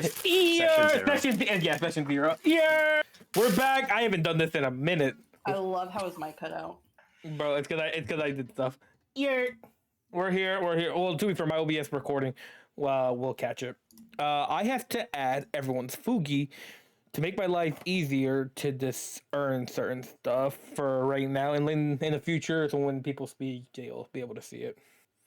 Session 0. Yeah, we're back. I haven't done this in a minute. I love how his mic cut out. Bro, it's because I did stuff. Yeah, we're here. Well, to be fair, my OBS recording. Well, we'll catch it. I have to add everyone's Fugi to make my life easier to just earn certain stuff for right now, and in the future, so when people speak, they'll be able to see it.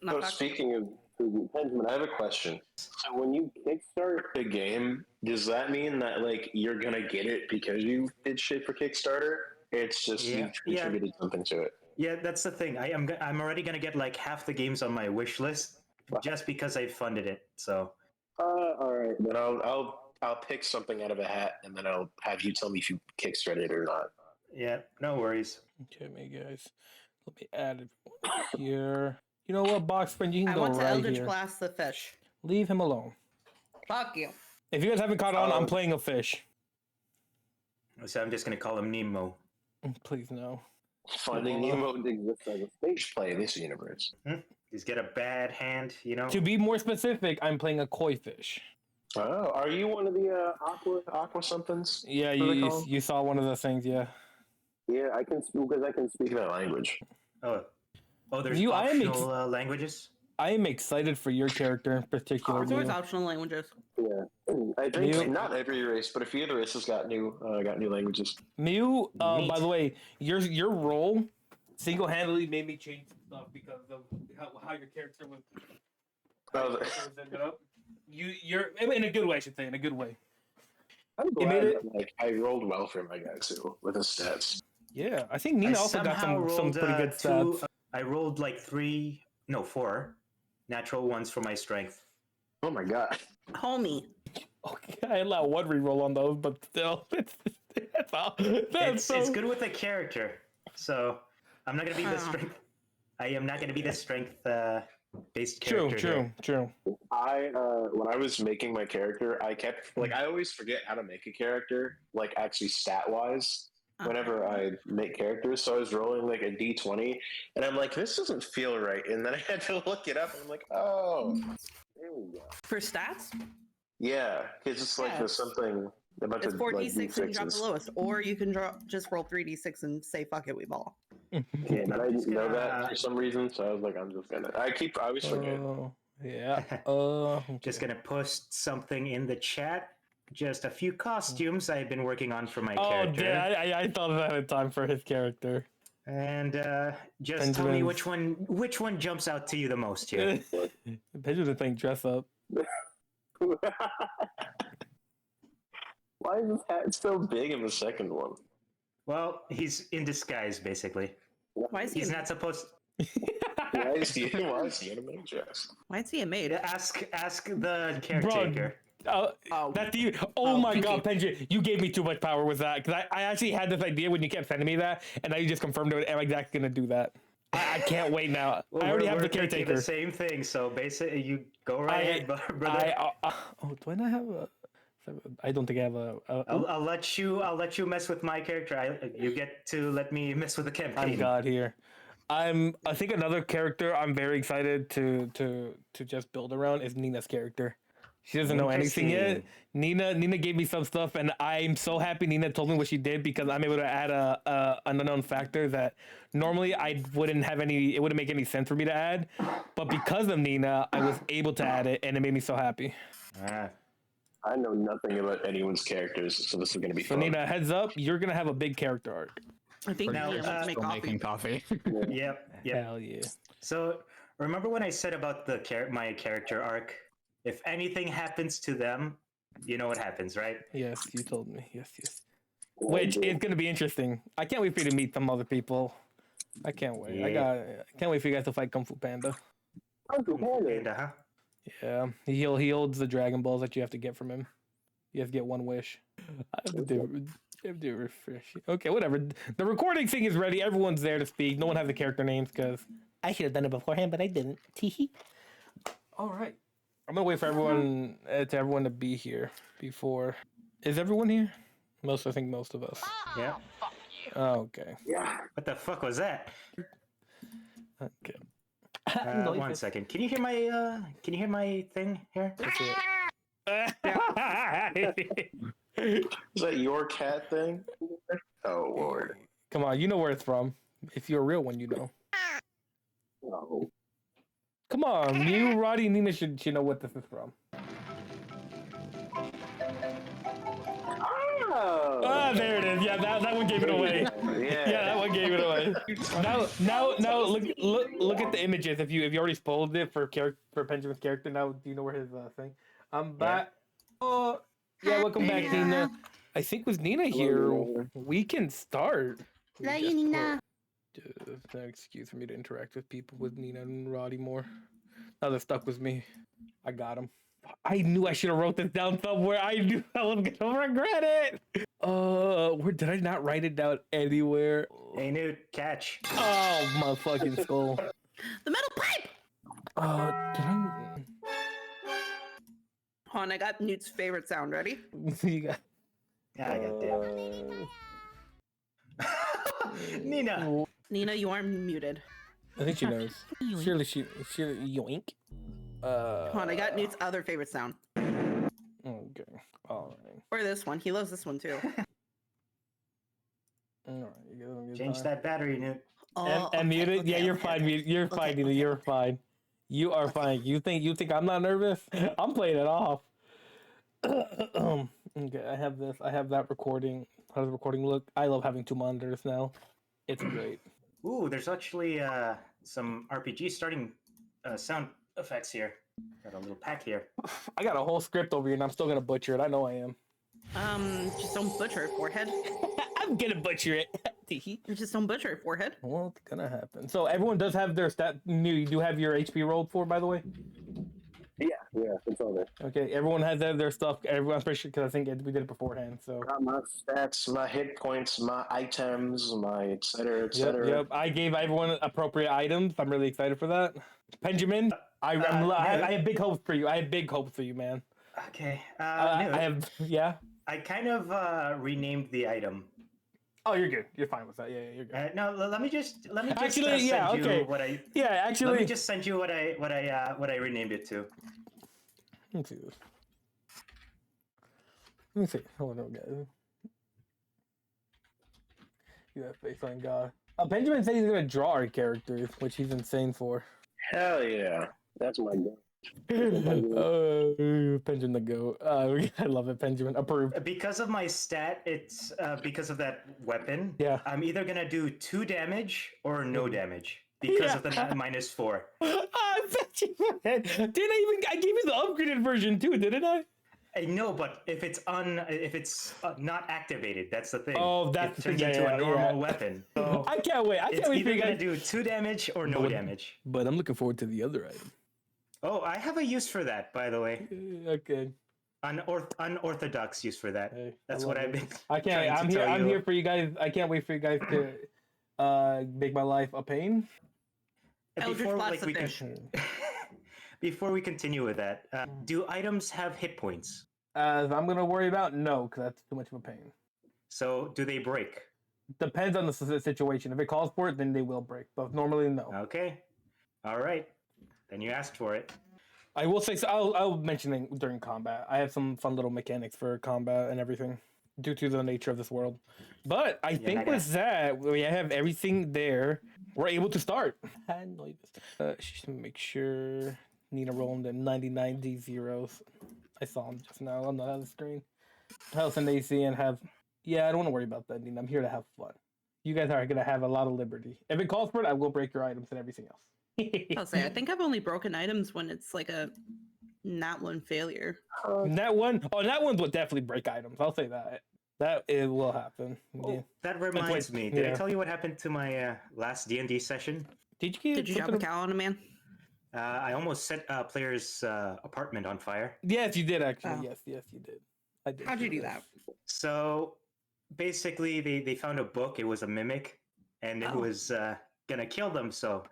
So speaking of Fugi, Benjamin, I have a question. So when you kickstart a game, does that mean that like you're gonna get it because you did shit for Kickstarter? It's just you contributed something to it. Yeah, that's the thing. I'm already gonna get like half the games on my wish list just because I funded it. So. All right. Then I'll pick something out of a hat, and then I'll have you tell me if you kickstarted it or not. Yeah, no worries. Okay, me guys. Let me add it here. You know what, Box Friend? You can go right here. I want to Eldritch Blast the fish. Leave him alone. Fuck you. If you guys haven't caught on, I'm playing a fish. So I'm just gonna call him Nemo. Please no. Finding Nemo exists as a stage play in this universe. He's got a bad hand, you know. To be more specific, I'm playing a koi fish. Oh, are you one of the aqua somethings? Yeah, you saw one of those things, yeah. Yeah, I can speak that language. Oh, there's optional languages. I am excited for your character in particular. There's optional languages. Yeah, I think not every race, but a few of the races got new languages. Mew, by the way, your role single-handedly made me change some stuff because of how your character was. You're in a good way, I should say, in a good way. I'm glad that, I rolled well for my guy too with his stats. Yeah, I think Nina also got some pretty good stats. I rolled like 4 natural ones for my strength. Oh my god, homie. Okay, I allowed one reroll on those, but still, that's all. It's good with the character, so I'm not gonna be the strength. I am not gonna be the strength based character. True. When I was making my character, I kept I always forget how to make a character, actually stat wise. Whenever I make characters, so I was rolling like a d20, and I'm like, this doesn't feel right, and then I had to look it up, and I'm like, oh, there we go. For stats? Yeah, because it's there's something about it's 4d6 and you drop the lowest, or you can just roll 3d6 and say fuck it, we ball. Yeah, but I didn't know that for some reason, so I was like, I'm just gonna. I always forget. Yeah. Just gonna post something in the chat. Just a few costumes I've been working on for my character. Oh, yeah, I thought of that in time for his character. And just tell me which one jumps out to you the most here. Benjamin playing dress up. Why is his hat so big in the second one? Well, he's in disguise, basically. Why is he? He's not supposed. Why is he in a maid dress? Why is he a maid? Ask the caretaker. That's you. Oh my god, Benji, you gave me too much power with that, because I actually had this idea when you kept sending me that, and now you just confirmed it. I'm exactly gonna do that. I can't wait now. Well, I already have the caretaker. The same thing. So basically, you go right ahead, brother. Do I not have a? I don't think I have a. I'll let you mess with my character. You get to let me mess with the campaign. I'm God here. I think another character I'm very excited to just build around is Nina's character. She doesn't know anything yet. Nina gave me some stuff, and I'm so happy Nina told me what she did, because I'm able to add an unknown factor that normally I wouldn't have any. It wouldn't make any sense for me to add, but because of Nina, I was able to add it, and it made me so happy. I know nothing about anyone's characters, so this is going to be fun. Nina, heads up, you're going to have a big character arc. I think now making coffee. Yep. Hell yeah. So remember when I said about my character arc? If anything happens to them, you know what happens, right? Yes, you told me. Yes. Which is going to be interesting. I can't wait for you to meet some other people. I can't wait. Yeah. I can't wait for you guys to fight Kung Fu Panda. Kung Fu Panda, huh? Yeah, he holds the Dragon Balls that you have to get from him. You have to get one wish. I have to refresh. Okay, whatever. The recording thing is ready. Everyone's there to speak. No one has the character names, because I should have done it beforehand, but I didn't. Teehee. All right. I'm gonna wait for everyone to be here before. Is everyone here? I think most of us. Yeah. Oh, okay. Yeah. What the fuck was that? Okay. 1 second. Can you hear my thing here? That's it. Is that your cat thing? Oh Lord. Come on, you know where it's from. If you're a real one, you know. No. Come on, you, Roddy, and Nina should know what this is from. Oh. Ah, there it is. Yeah, that one gave it away. Yeah. Yeah, that one gave it away. Now, look at the images. If you already spoiled it for Benjamin's character, now do you know where his thing? I'm back. Oh, yeah, welcome back, Nina. I think with Nina here, we can start. Hello, Nina. No excuse for me to interact with people with Nina and Roddy more. Now they're stuck with me. I got him. I knew I should have wrote this down somewhere. I knew I was gonna regret it. Where did I not write it down anywhere? Hey, Newt, catch. Oh, my fucking skull. The metal pipe! Did I... Hold on, I got Newt's favorite sound. Ready? You got... Yeah, I got that. Nina. Nina, you are muted. I think she knows. Surely yoink. Hold on, I got Newt's other favorite sound. Okay. All right. Or this one. He loves this one too. All right. Change that battery, Newt. And muted. Yeah, you're fine. You're fine, Nina. You're fine. You are fine. You think I'm not nervous? I'm playing it off. Okay, I have this. I have that recording. How does the recording look? I love having two monitors now. It's great. Ooh, there's actually some RPG starting sound effects here. Got a little pack here. I got a whole script over here, and I'm still gonna butcher it. I know I am. Just don't butcher it, forehead. I'm gonna butcher it. Just don't butcher it, forehead. Well, it's gonna happen. So everyone does have their stat. You do have your HP rolled for, by the way. Yeah, it's all there. Okay, everyone has their stuff. Everyone's pretty sure because I think we did it beforehand. So Got my stats, my hit points, my items, my et cetera, et cetera. Yep. I gave everyone appropriate items. I'm really excited for that. Benjamin, I have big hopes for you. I have big hopes for you, man. Okay. I have. Yeah. I kind of renamed the item. Oh, you're good. You're fine with that. Yeah, you're good. No, let me just Actually, yeah, send okay. you what I. Yeah, actually. Let me just send you what I renamed it to. Let's see this. Let me see. Hold on, guys. You have faith on God. Benjamin said he's gonna draw our characters, which he's insane for. Hell yeah. That's my goal. Benjamin the goat. I love it, Benjamin. Approved. Because of my stat, it's because of that weapon. Yeah. I'm either gonna do 2 damage or no damage because of the -4. Didn't I gave you the upgraded version too, didn't I? I know, but if it's not activated, that's the thing. Oh, that's it turns into a normal weapon. So I can't wait. I can't wait for either you gonna guys. do 2 damage or no damage. But I'm looking forward to the other item. Oh, I have a use for that, by the way. Okay. Unorthodox use for that. Hey, That's what I've been. I can't. I'm here. I'm here for you guys. I can't wait for you guys to make my life a pain. Before we continue with that, do items have hit points? As I'm gonna worry about, no, because that's too much of a pain. So do they break? Depends on the situation. If it calls for it, then they will break. But normally, no. Okay. All right. Then you asked for it. I will say. So I'll mention it during combat. I have some fun little mechanics for combat and everything, due to the nature of this world. But I think with that, we have everything there. We're able to start. Just make sure Nina rolling the 99 D0s. I saw him just now on the other screen. Health and AC and have. Yeah, I don't want to worry about that, Nina. I'm here to have fun. You guys are gonna have a lot of liberty. If it calls for it, I will break your items and everything else. I'll say I think I've only broken items when it's like a nat 1 failure. That one, that one's what definitely break items. I'll say that. That it will happen. Oh, yeah. That reminds me. Did I tell you what happened to my last D&D session? Did you drop a cow on a man? I almost set a player's apartment on fire. Yes, you did actually. Oh. Yes, you did. I did. How'd you do that? So basically, they found a book. It was a mimic, and it was gonna kill them. So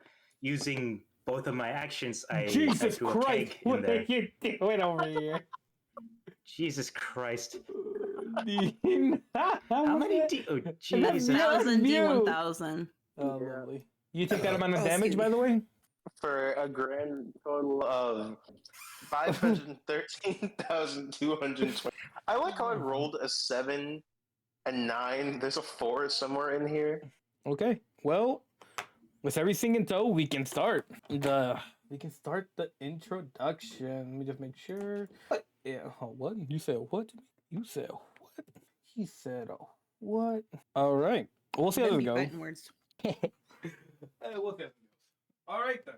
using both of my actions, I threw a keg in there. What are you doing over here? Jesus Christ! How many Oh, Jesus! 1,000 D1000. Oh, lovely. You took that amount of damage, by the way? For a grand total of 513,220. I like how I rolled a 7 and 9. There's a 4 somewhere in here. Okay, well, with everything in tow, we can start the introduction. Let me just make sure. Yeah. Oh, what? You said what? You said what? He said what? All right. We'll see how this goes. Words. We'll see how this goes. All right then.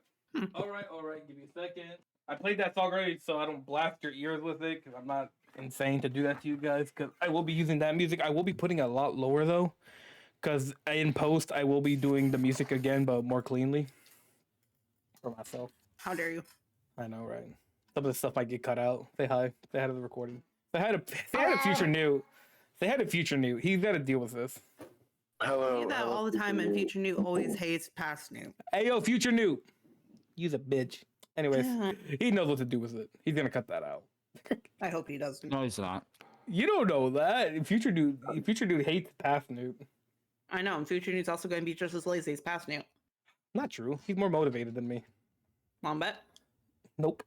All right. Give me a second. I played that song already, so I don't blast your ears with it because I'm not insane to do that to you guys. Because I will be using that music. I will be putting it a lot lower though, because in post I will be doing the music again, but more cleanly for myself. How dare you? I know, right? Some of the stuff might get cut out. Say hi. Say hi to the recording. They had a future new. They had a future new. He's got to deal with this. Hello. I do that all the time, and future new always hates past new. Hey yo, future new. You's a bitch. Anyways, he knows what to do with it. He's gonna cut that out. I hope he doesn't. No, he's not. You don't know that. Future dude hates past new. I know, and future new's also going to be just as lazy as past new. Not true. He's more motivated than me. Mom bet. Nope.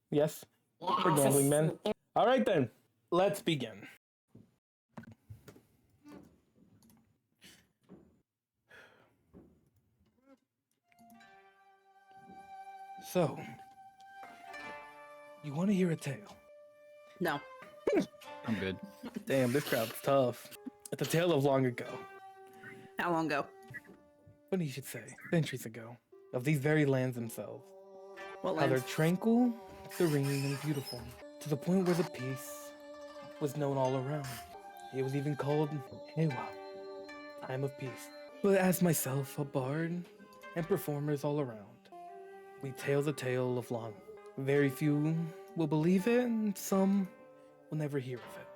Yes. We're gambling men. All right then. Let's begin. So, you want to hear a tale? No. I'm good. Damn, this crowd's tough. It's a tale of long ago. How long ago? Funny you should say. Centuries ago. Of these very lands themselves. What How they're lands? tranquil, serene, and beautiful. To the point where the peace was known all around. It was even called Ewa, time of peace. But as myself, a bard, and performers all around, we tell the tale of long. Very few will believe it, and some will never hear of it.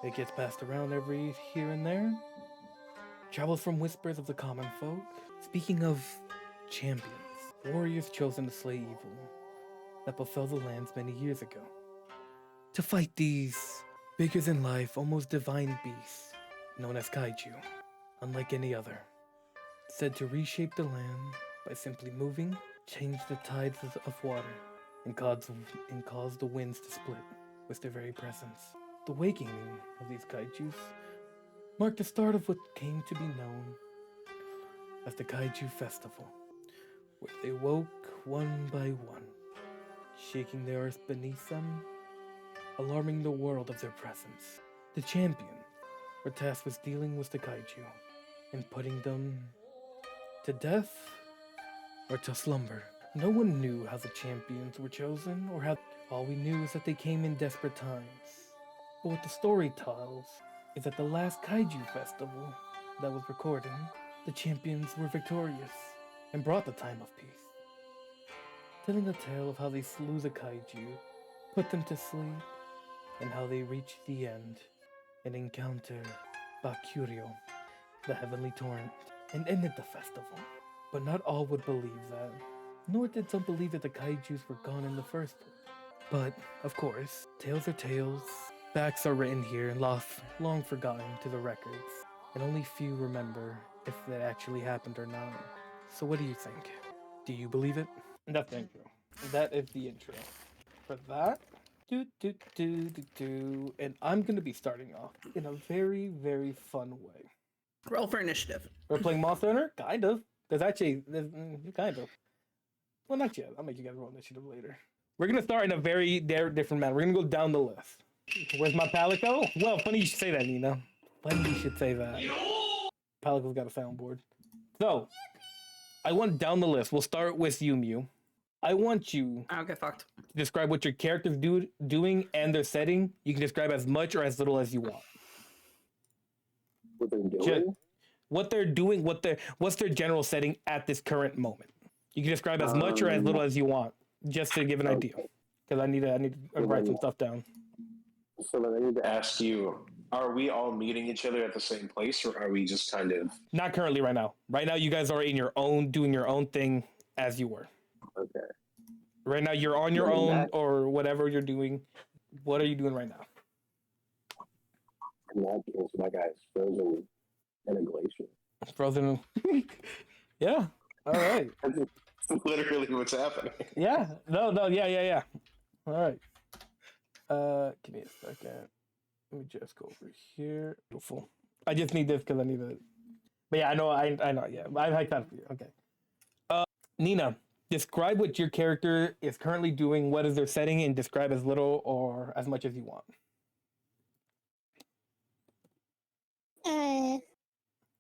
It gets passed around every here and there. Travels from whispers of the common folk. Speaking of champions, warriors chosen to slay evil that befell the lands many years ago. To fight these bigger than life, almost divine beasts known as Kaiju, unlike any other. Said to reshape the land by simply moving, change the tides of water, and cause the winds to split with their very presence. The waking of these Kaijus marked the start of what came to be known as the Kaiju Festival, where they woke one by one, shaking the earth beneath them, alarming the world of their presence. The champion were tasked with dealing with the Kaiju and putting them to death or to slumber. No one knew how the champions were chosen or how. All we knew is that they came in desperate times. But what the story tells is that the last Kaiju festival that was recorded, the champions were victorious and brought the time of peace. Telling a tale of how they slew the Kaiju, put them to sleep, and how they reached the end and encountered Bakurio, the heavenly torrent, and ended the festival. But not all would believe that, nor did some believe that the Kaijus were gone in the first place. But, of course, tales are tales, facts are written here and long forgotten to the records, and only few remember if that actually happened or not. So what do you think? Do you believe it? That's the intro. That is the intro. For that, and I'm gonna be starting off in a very, very fun way. Roll for initiative. We're playing Monster Hunter? Kind of. There's kind of. Well, not yet. I'll make you guys roll initiative later. We're gonna start in a very different manner. We're gonna go down the list. Where's my Palico? Well, funny you should say that, Nina. Funny you should say that. Palico's got a soundboard. So, I want down the list. We'll start with you, Mew. I want you I'll get fucked. to describe what your character's doing and their setting. You can describe as much or as little as you want. What they're doing? What they're doing, what's their general setting at this current moment. You can describe as much or as little as you want, just to give an idea. Because I need to write some stuff down. So then I need to ask you, are we all meeting each other at the same place, or are we just kind of... Not currently right now. Right now you guys are doing your own thing as you were. Okay. Right now you're on your own or whatever you're doing. What are you doing right now? In that case, my guy's frozen in a glacier. Frozen. Yeah. All right. That's literally what's happening. Yeah. No. Yeah. All right. Give me a second. Let me just go over here. Beautiful. I just need this because I need it. But yeah, I know. I know. Yeah, I got it. Okay. Nina, describe what your character is currently doing. What is their setting, and describe as little or as much as you want.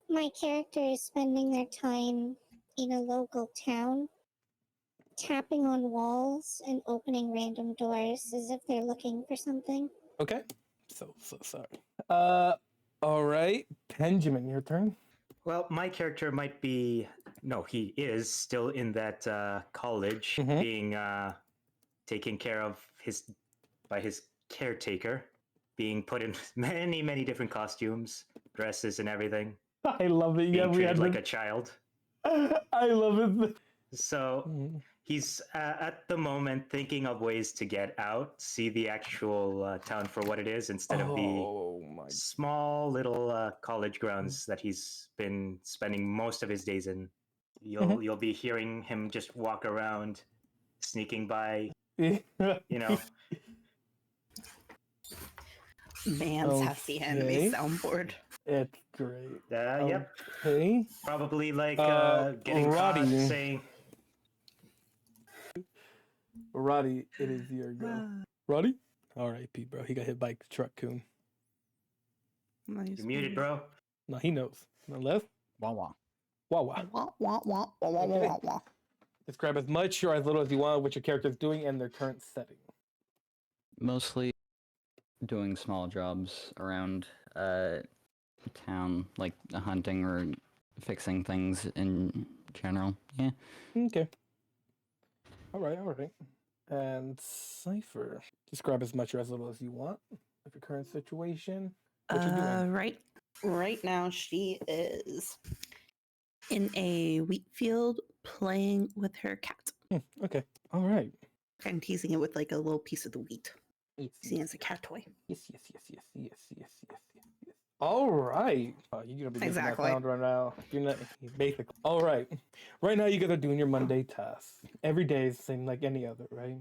My character is spending their time in a local town, tapping on walls and opening random doors as if they're looking for something. Okay. So sorry. All right, Benjamin, your turn. Well, my character might be no, he is still in that college, Mhm. being taken care of by his caretaker, being put in many different costumes, dresses, and everything. I love it. Yeah, Being we had treated like the- a child. I love it. So Mhm. he's at the moment thinking of ways to get out, see the actual town for what it is, instead of the Oh my. small little college grounds that he's been spending most of his days in. Mhm. You'll be hearing him just walk around, sneaking by. You know, Man's happy enemy Okay. soundboard. It's great. yep, Okay. probably like getting Roddy. caught saying, Roddy, it is your go. Roddy? R.I.P. bro. He got hit by a truck coon. Nice. "You're muted, bro." No, he knows. On the left? Wah wah. Wah wah. Wah, wah, wah, wah, wah, Okay. wah, wah. Describe as much or as little as you want what your character is doing and their current setting. Mostly doing small jobs around town, like hunting or fixing things in general. Yeah. Okay. All right. And Cypher. Describe as much or as little as you want of your current situation. What you doing? Right now she is in a wheat field playing with her cat Okay. All right. and teasing it with like a little piece of the wheat. Yes. Seeing it as a cat toy. Yes. All right. You're gonna be getting Exactly. that sound right now. You're not basic. All right. Right now, you guys are doing your Monday tasks. Every day is the same like any other, right?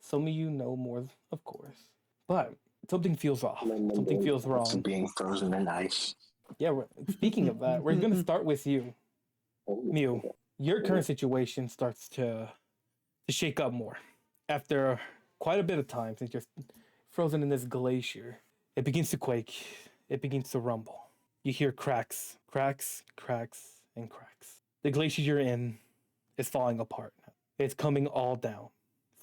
Some of you know more, of course, but something feels off. Something feels wrong. Being frozen in ice. Yeah. Speaking of that, we're gonna start with you, Mew. Your current situation starts to shake up more after quite a bit of time since you're frozen in this glacier. It begins to quake. It begins to rumble. You hear cracks, and cracks. The glacier you're in is falling apart. It's coming all down,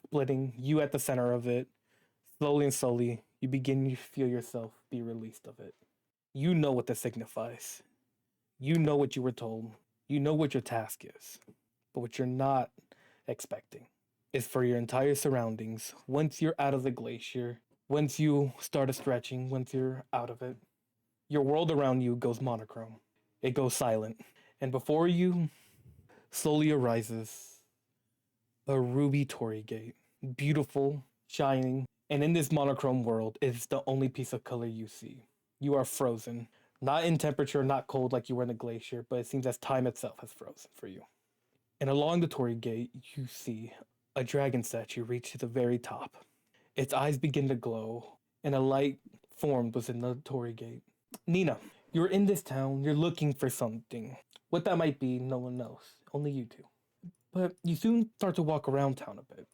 splitting, you at the center of it. Slowly and slowly, you begin to feel yourself be released of it. You know what this signifies. You know what you were told. You know what your task is. But what you're not expecting is for your entire surroundings, once you're out of the glacier, once you start stretching, once you're out of it, your world around you goes monochrome. It goes silent. And before you slowly arises a ruby torii gate. Beautiful, shining. And in this monochrome world, it's the only piece of color you see. You are frozen. Not in temperature, not cold like you were in a glacier, but it seems as time itself has frozen for you. And along the torii gate, you see a dragon statue reach to the very top. Its eyes begin to glow, and a light formed within the torii gate. Nina, you're in this town, you're looking for something. What that might be, no one knows. Only you two. But you soon start to walk around town a bit,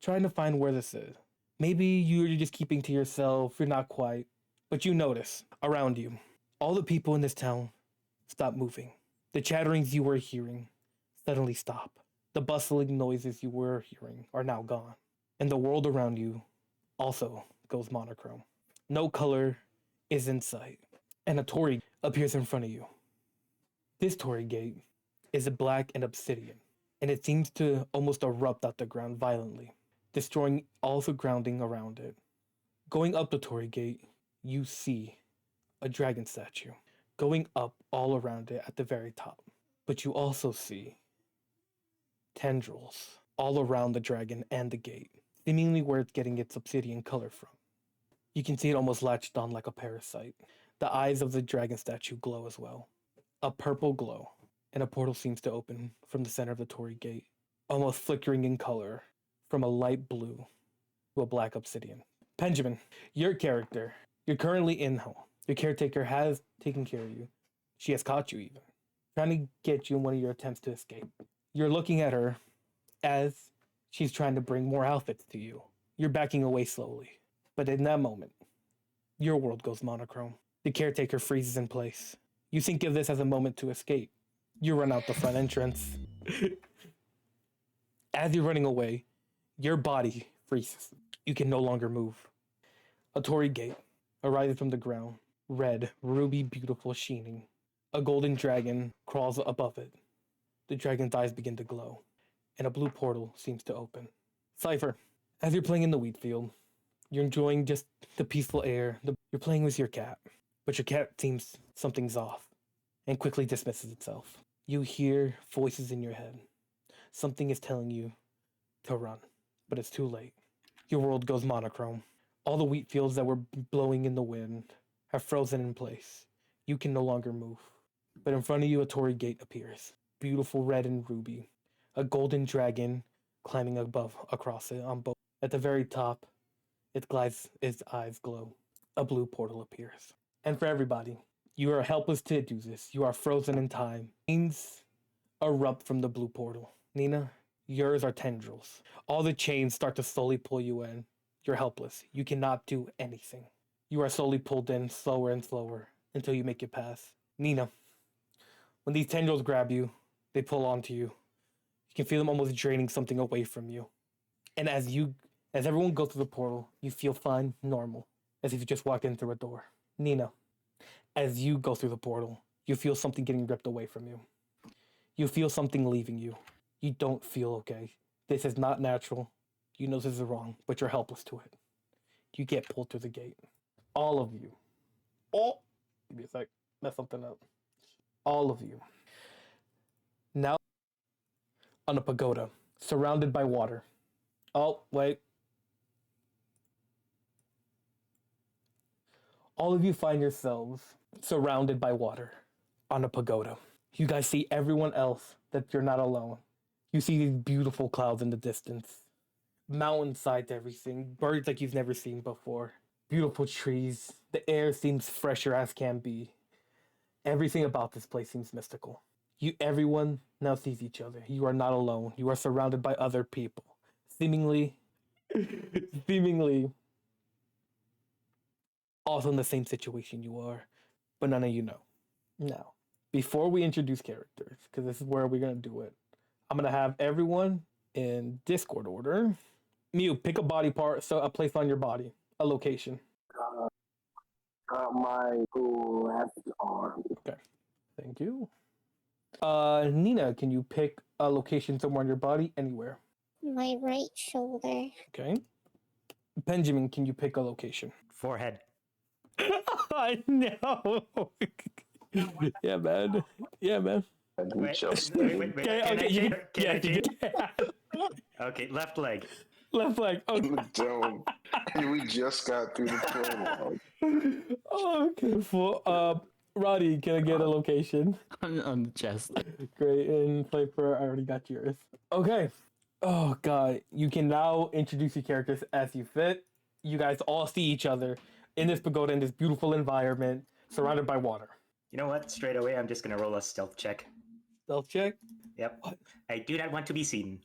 trying to find where this is. Maybe you're just keeping to yourself, you're not quite. But you notice, around you, all the people in this town stop moving. The chatterings you were hearing suddenly stop. The bustling noises you were hearing are now gone. And the world around you also goes monochrome. No color is in sight. And a torii appears in front of you. This torii gate is black and obsidian, and it seems to almost erupt out the ground violently, destroying all the grounding around it. Going up the torii gate, you see a dragon statue going up all around it at the very top. But you also see tendrils all around the dragon and the gate, seemingly where it's getting its obsidian color from. You can see it almost latched on like a parasite. The eyes of the dragon statue glow as well. A purple glow, and a portal seems to open from the center of the torii gate, almost flickering in color from a light blue to a black obsidian. Benjamin, your character, you're currently in home. Your caretaker has taken care of you. She has caught you even, trying to get you in one of your attempts to escape. You're looking at her as she's trying to bring more outfits to you. You're backing away slowly. But in that moment, your world goes monochrome. The caretaker freezes in place. You think of this as a moment to escape. You run out the front entrance. As you're running away, your body freezes. You can no longer move. A torii gate arises from the ground, red, ruby, beautiful, sheening. A golden dragon crawls above it. The dragon's eyes begin to glow, and a blue portal seems to open. Cypher, as you're playing in the wheat field, you're enjoying just the peaceful air. You're playing with your cat, but your cat seems something's off and quickly dismisses itself. You hear voices in your head. Something is telling you to run, but it's too late. Your world goes monochrome. All the wheat fields that were blowing in the wind have frozen in place. You can no longer move. But in front of you, a torii gate appears. Beautiful red and ruby. A golden dragon climbing above across it on both. At the very top, its eyes glow. A blue portal appears. And for everybody, you are helpless to do this. You are frozen in time. Chains erupt from the blue portal. Nina, yours are tendrils. All the chains start to slowly pull you in. You're helpless. You cannot do anything. You are slowly pulled in slower and slower until you make it past. Nina, when these tendrils grab you, they pull onto you. You can feel them almost draining something away from you. And as everyone goes through the portal, you feel fine, normal, as if you just walked in through a door. Nina, as you go through the portal, you feel something getting ripped away from you. You feel something leaving you. You don't feel okay. This is not natural. You know this is wrong, but you're helpless to it. You get pulled through the gate. All of you. Give me a sec. Mess something up. All of you. Now on a pagoda, surrounded by water. Oh, wait. All of you find yourselves surrounded by water on a pagoda. You guys see everyone else that you're not alone. You see these beautiful clouds in the distance. Mountainsides, everything. Birds like you've never seen before. Beautiful trees. The air seems fresher as can be. Everything about this place seems mystical. Everyone now sees each other. You are not alone. You are surrounded by other people. Seemingly also in the same situation you are, but none of you know. Now, before we introduce characters, because this is where we're going to do it, I'm going to have everyone in Discord order. Mew, pick a body part, so a place on your body, a location. My left arm. Okay, thank you. Nina, can you pick a location somewhere on your body, anywhere? My right shoulder. Okay. Benjamin, can you pick a location? Forehead. I know. Yeah, man. Yeah, man. Wait, Just wait. Okay, you can. Okay, left leg. Left leg. in Okay. the dome. And we just got through the prologue. Okay. For Roddy, can I get a location? On the chest. Great. And Flavor, I already got yours. Okay. Oh god, you can now introduce your characters as you fit. You guys all see each other in this pagoda in this beautiful environment, surrounded by water. You know what? Straight away, I'm just gonna roll a stealth check. Stealth check. Yep. What? I do not want to be seen.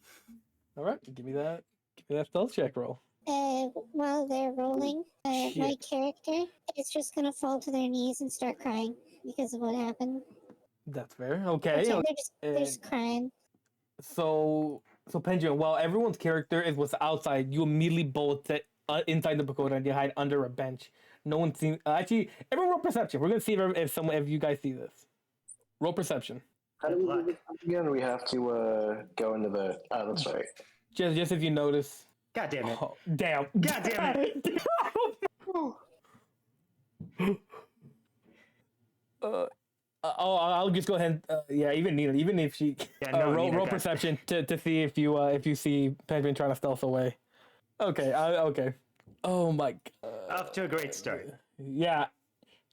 All right, give me that. Give me that stealth check roll. While they're rolling, my Shit. character is just gonna fall to their knees and start crying because of what happened. That's fair. Okay. So they're just crying. So Pendulum, while everyone's character was outside, you immediately both sit inside the pagoda and you hide under a bench. No one seems. Actually, everyone roll perception. We're gonna see if you guys see this. Roll perception. How do we do this again? We have to go into the. Oh, that's right. Just if you notice. God damn it. Oh, damn. God damn it. I'll just go ahead. Yeah, even if she roll Nina got- perception to see if you see Penguin trying to stealth away. Okay, okay. Oh my god. Off to a great start. Yeah,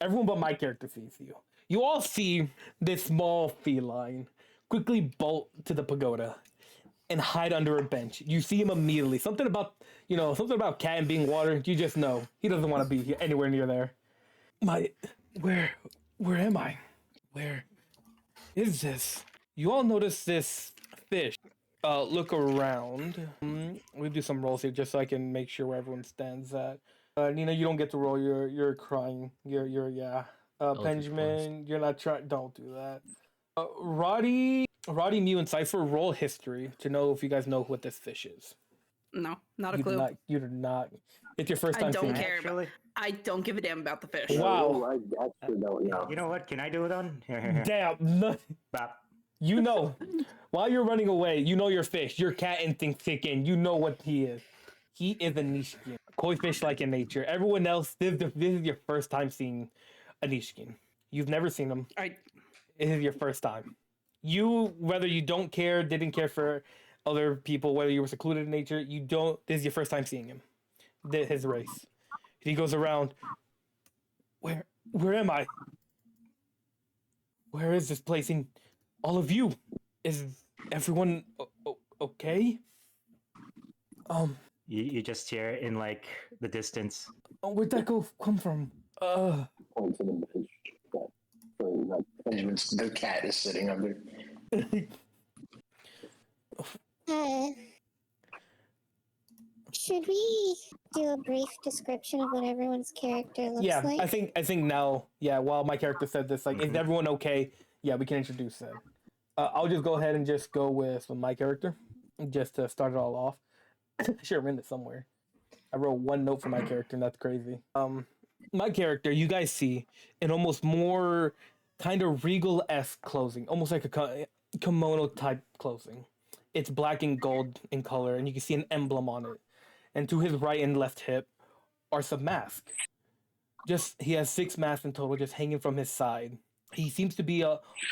everyone but my character sees you. You all see this small feline quickly bolt to the pagoda. and hide under a bench. You see him immediately. Something about cat and being water. You just know he doesn't want to be anywhere near there. Where am I? Where is this? You all notice this fish. Look around. We'll do some rolls here just so I can make sure where everyone stands at. Nina, you don't get to roll. You're crying. Yeah. Benjamin, you're not trying. Don't do that. Roddy, Mew, and Cypher, roll history to know if you guys know what this fish is. No, not a You do clue. not. You do not. It's your first I time don't seeing it. care. Actually, I don't give a damn about the fish. Wow. I actually don't know. you know what? Can I do it on? Here. Damn. No, Bop. you know. While you're running away, you know your fish. Your cat instinct kick in. You know what he is. He is a Nishkin. Koi fish like in nature. Everyone else, this is your first time seeing a Nishkin. You've never seen him. I It is your first time. You, whether you don't care, didn't care for other people, whether you were secluded in nature, you don't. This is your first time seeing him. His race. He goes around. Where am I? Where is this place? In all of you, is everyone okay? You just hear in like the distance. Where'd that come from? Point to the bench that Benjamin's the cat is sitting under. Should we do a brief description of what everyone's character looks Yeah, like? I think now. Yeah, while my character said this, like, is everyone okay? Yeah, we can introduce them. I'll just go ahead and just go with my character, just to start it all off. I should have written it somewhere. I wrote one note for my character, and that's crazy. My character, you guys see, in almost more kind of regal-esque clothing, almost like a kimono type clothing. It's black and gold in color, and you can see an emblem on it. And to his right and left hip are some masks. He has 6 masks in total, just hanging from his side. He seems to be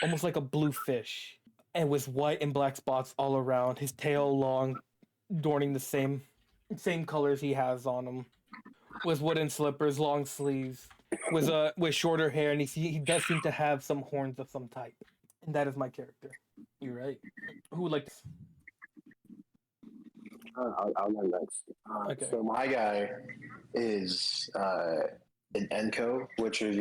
almost like a blue fish, and with white and black spots all around. His tail long, adorning the same colors he has on him, with wooden slippers, long sleeves, with shorter hair, and he does seem to have some horns of some type. And that is my character. You're right. Who would like to? I'll go next. Okay. So my guy is an Enko, which are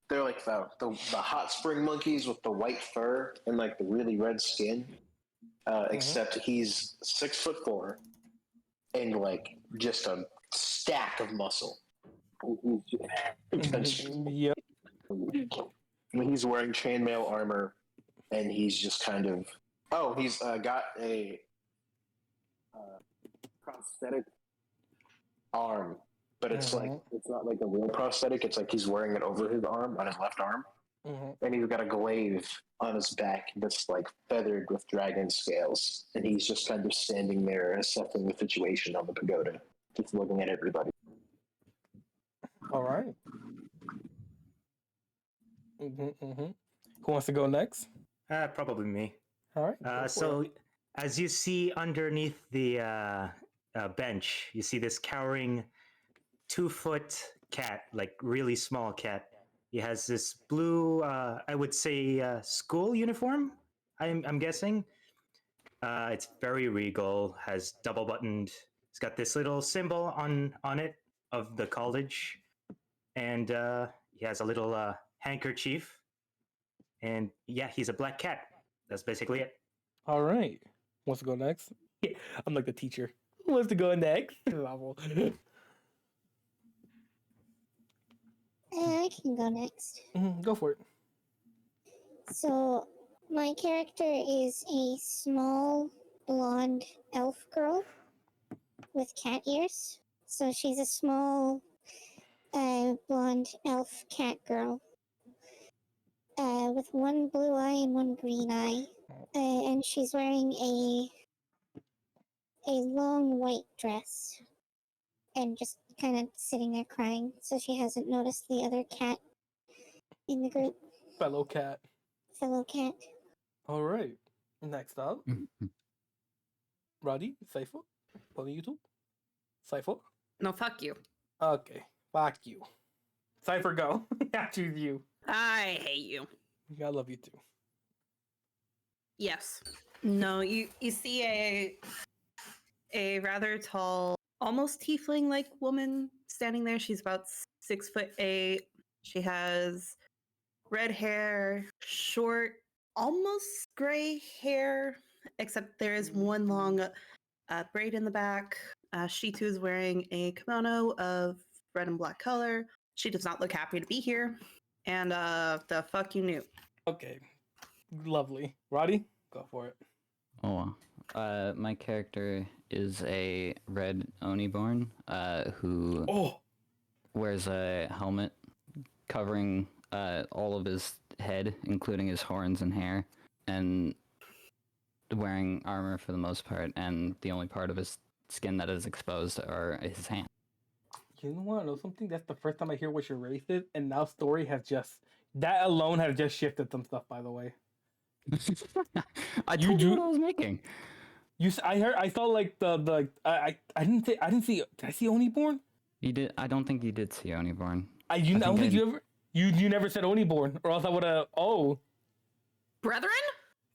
they're like the hot spring monkeys with the white fur and like the really red skin. Except he's 6'4" and like just a stack of muscle. Yep. He's wearing chainmail armor, and he's just kind of he's got a prosthetic arm, but it's like it's not like a real prosthetic. It's like he's wearing it over his arm, on his left arm, and he's got a glaive on his back that's like feathered with dragon scales, and he's just kind of standing there assessing the situation on the pagoda, just looking at everybody. All right. Who wants to go next? Probably me. All right. go for So it. as you see underneath the bench, you see this cowering 2-foot cat, like really small cat. He has this blue, I would say, school uniform. I'm guessing. It's very regal. Has double buttoned. It's got this little symbol on it of the college, and he has a little handkerchief. And yeah, he's a black cat. That's basically it. All right. Wants to go next? I'm like the teacher. Who wants to go next? I can go next. Go for it. So, my character is a small blonde elf girl with cat ears. So, she's a small blonde elf cat girl with one blue eye and one green eye. And she's wearing a long white dress and just kind of sitting there crying. So, she hasn't noticed the other cat in the group. Fellow cat. Fellow cat. All right. Next up, Roddy, Saifo. One of you two. Saifo. No, fuck you. Okay. Fuck you. Cypher, go. I choose you. I hate you. I love you too. Yes. No, you see a rather tall, almost tiefling like woman standing there. She's about 6'8". She has red hair, short, almost gray hair, except there is one long braid in the back. She too is wearing a kimono of red and black color. She does not look happy to be here. And the fuck you knew. Okay, lovely. Roddy, go for it. Oh, my character is a red Oniborn, who Oh, wears a helmet covering all of his head, including his horns and hair, and wearing armor for the most part, and the only part of his skin that is exposed are his hands. you want to know something? That's the first time I hear what your race is, and now story has just that alone has just shifted some stuff. By the way, I You told you do- what I was making. I saw like I didn't see. Did I see Oniborn? You did. I don't think you did see Oniborn. I don't think think I- you ever. You never said Oniborn, or else I would have. Oh, Brethren?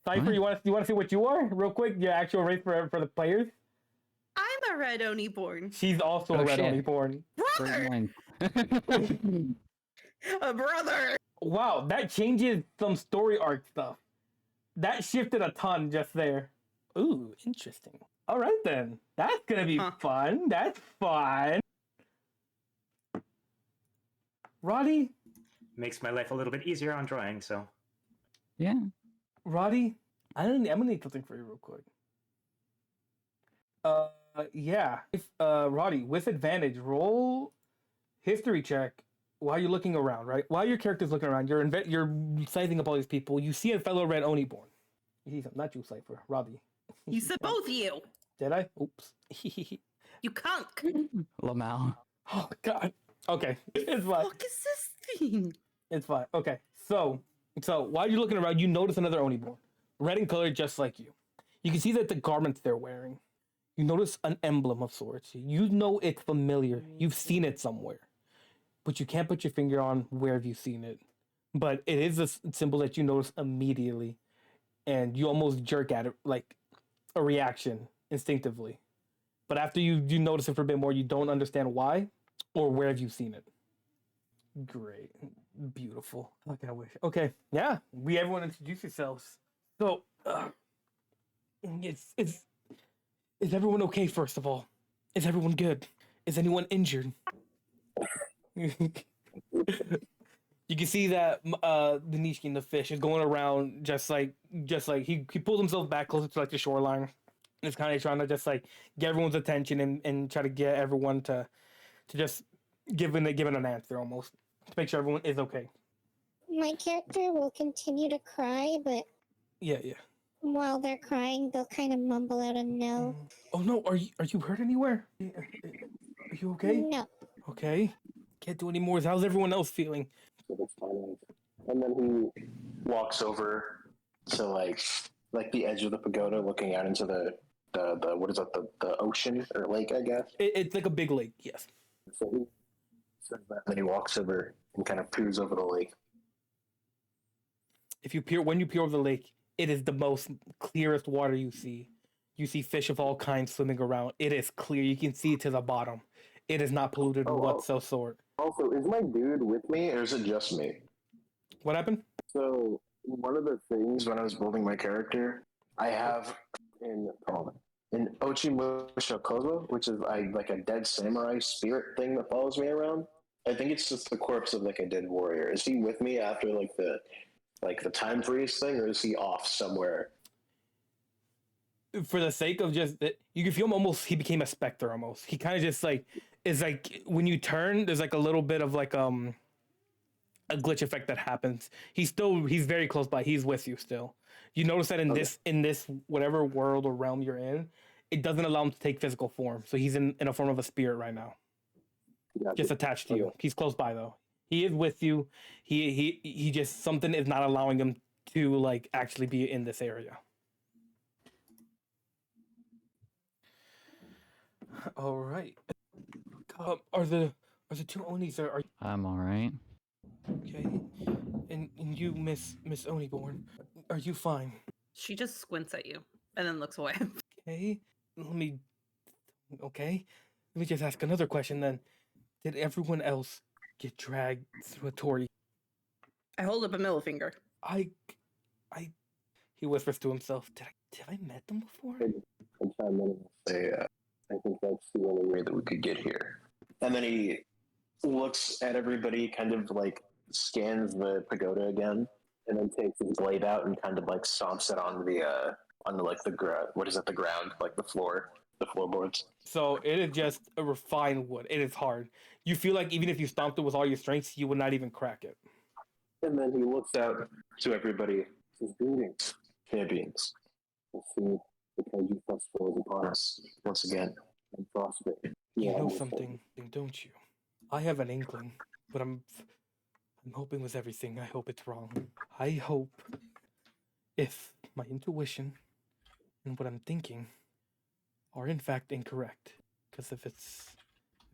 Cypher, What? you want to see what you are real quick? Your actual race for the players. I'm a red Oni-born. She's also Oh, a red shit. Oniborn. Brother! Great A brother! Wow, that changes some story arc stuff. That shifted a ton just there. Ooh, interesting. All right then, that's gonna be Huh. fun. That's fun. Roddy, Makes my life a little bit easier on drawing. So Yeah. Roddy, I'm gonna need something for you real quick. Yeah. If Roddy, with advantage, roll history check while you're looking around. Right, while your character's looking around, you're sizing up all these people. You see a fellow red Oniborn. You see something, not you, Cypher, Roddy. You said both of you. Did I? Oops. You cunk. Lamau. Oh God. Okay, it's fine. What is this thing? It's fine. Okay, so while you're looking around, you notice another Oniborn, red in color, just like you. You can see that the garments they're wearing. You notice an emblem of sorts. You know it's familiar. You've seen it somewhere, but you can't put your finger on where have you seen it. But it is a symbol that you notice immediately, and you almost jerk at it like a reaction instinctively. But after you notice it for a bit more, you don't understand why or where have you seen it. Great, beautiful. Like I wish. Okay, yeah. Everyone introduce yourselves. So, is everyone okay? First of all, is everyone good? Is anyone injured? You can see that the Nishkin, the fish, is going around just like he pulls himself back closer to like the shoreline. And it's kind of trying to just like get everyone's attention and try to get everyone to just give an answer almost to make sure everyone is okay. My character will continue to cry, but Yeah. while they're crying, they'll kind of mumble out a no. Oh no, are you hurt anywhere? Are you okay? No. Okay. Can't do any more. How's everyone else feeling? And then he walks over to like the edge of the pagoda, looking out into the what is that, the ocean or lake, I guess. It's like a big lake, yes. So he says that. Then he walks over and kind of peers over the lake. When you peer over the lake, it is the most clearest water you see. You see fish of all kinds swimming around. It is clear. You can see to the bottom. It is not polluted whatsoever. Also, is my dude with me, or is it just me? What happened? So one of the things when I was building my character, I have in Ochimushokozo, which is like a dead samurai spirit thing that follows me around. I think it's just the corpse of like a dead warrior. Is he with me after like the time freeze thing, or is he off somewhere? For the sake of just you can feel him almost. He became a specter almost. He kind of just like is like when you turn. There's like a little bit of like a glitch effect that happens. He's very close by. He's with you still. You notice that in this whatever world or realm you're in, it doesn't allow him to take physical form. So he's in a form of a spirit right now, just attached to you. He's close by though. He is with you. He just something is not allowing him to like actually be in this area. All right. Are the two Onis are I'm all right. okay? And you, Miss Oniborn, are you fine? She just squints at you. and then looks away. Okay, let me. Okay, let me just ask another question then. Did everyone else get dragged through a Tory? I hold up a middle finger. I. He whispers to himself. Did I met them before? And chime in and say, I think that's the only way that we could get here. And then he looks at everybody, kind of like scans the pagoda again, and then takes his blade out and kind of like stomps it on the like the what is it, the ground, like the floorboards. So it is just a refined wood. It is hard. You feel like even if you stomped it with all your strength, you would not even crack it. And then he looks out to everybody. Says, "Greetings, champions. I see the Kaiju festival is upon us once again and prosper." You know something, don't you? I have an inkling, but I'm hoping with everything. I hope it's wrong. I hope if my intuition and what I'm thinking are in fact incorrect. Because if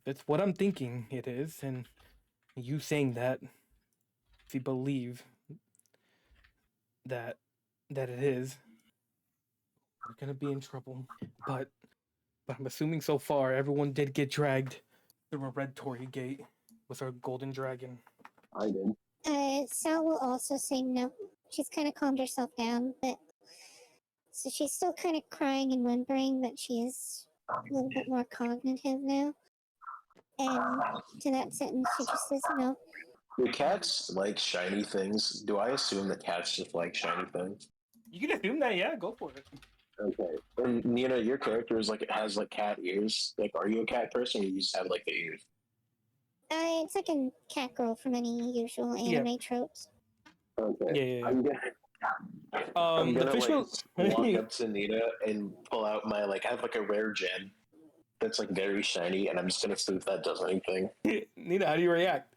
it's what I'm thinking it is, and you saying that, if you believe that it is, we're gonna be in trouble. But I'm assuming so far everyone did get dragged through a red Torii gate with our golden dragon. I did. Sal will also say no. She's kind of calmed herself down, but so she's still kind of crying and whimpering, but she is a little bit more cognitive now. And to that sentence, she just says no. Do cats like shiny things? Do I assume that cats just like shiny things? You can assume that, yeah, go for it. Okay. And Nina, your character is like, it has like cat ears. Like, are you a cat person or you just have like the ears? It's like a cat girl from any usual anime tropes. Okay. Yeah. I'm The gonna fish will. like walk up to Nina and pull out my like, I have like a rare gem that's like very shiny, and I'm just gonna see if that does anything. Nina, how do you react?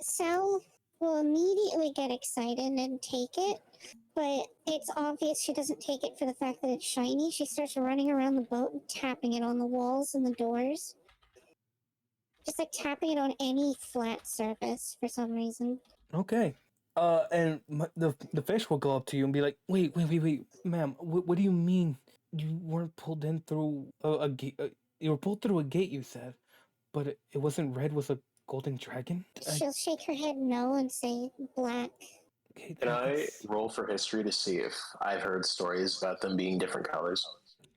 Sal will immediately get excited and take it, but it's obvious she doesn't take it for the fact that it's shiny. She starts running around the boat and tapping it on the walls and the doors. Just like tapping it on any flat surface for some reason. Okay. And the fish will go up to you and be like, wait, ma'am, what do you mean you weren't pulled in through a gate? You were pulled through a gate, you said, but it wasn't red with a golden dragon? She'll shake her head no and say black. Okay, Can I roll for history to see if I've heard stories about them being different colors?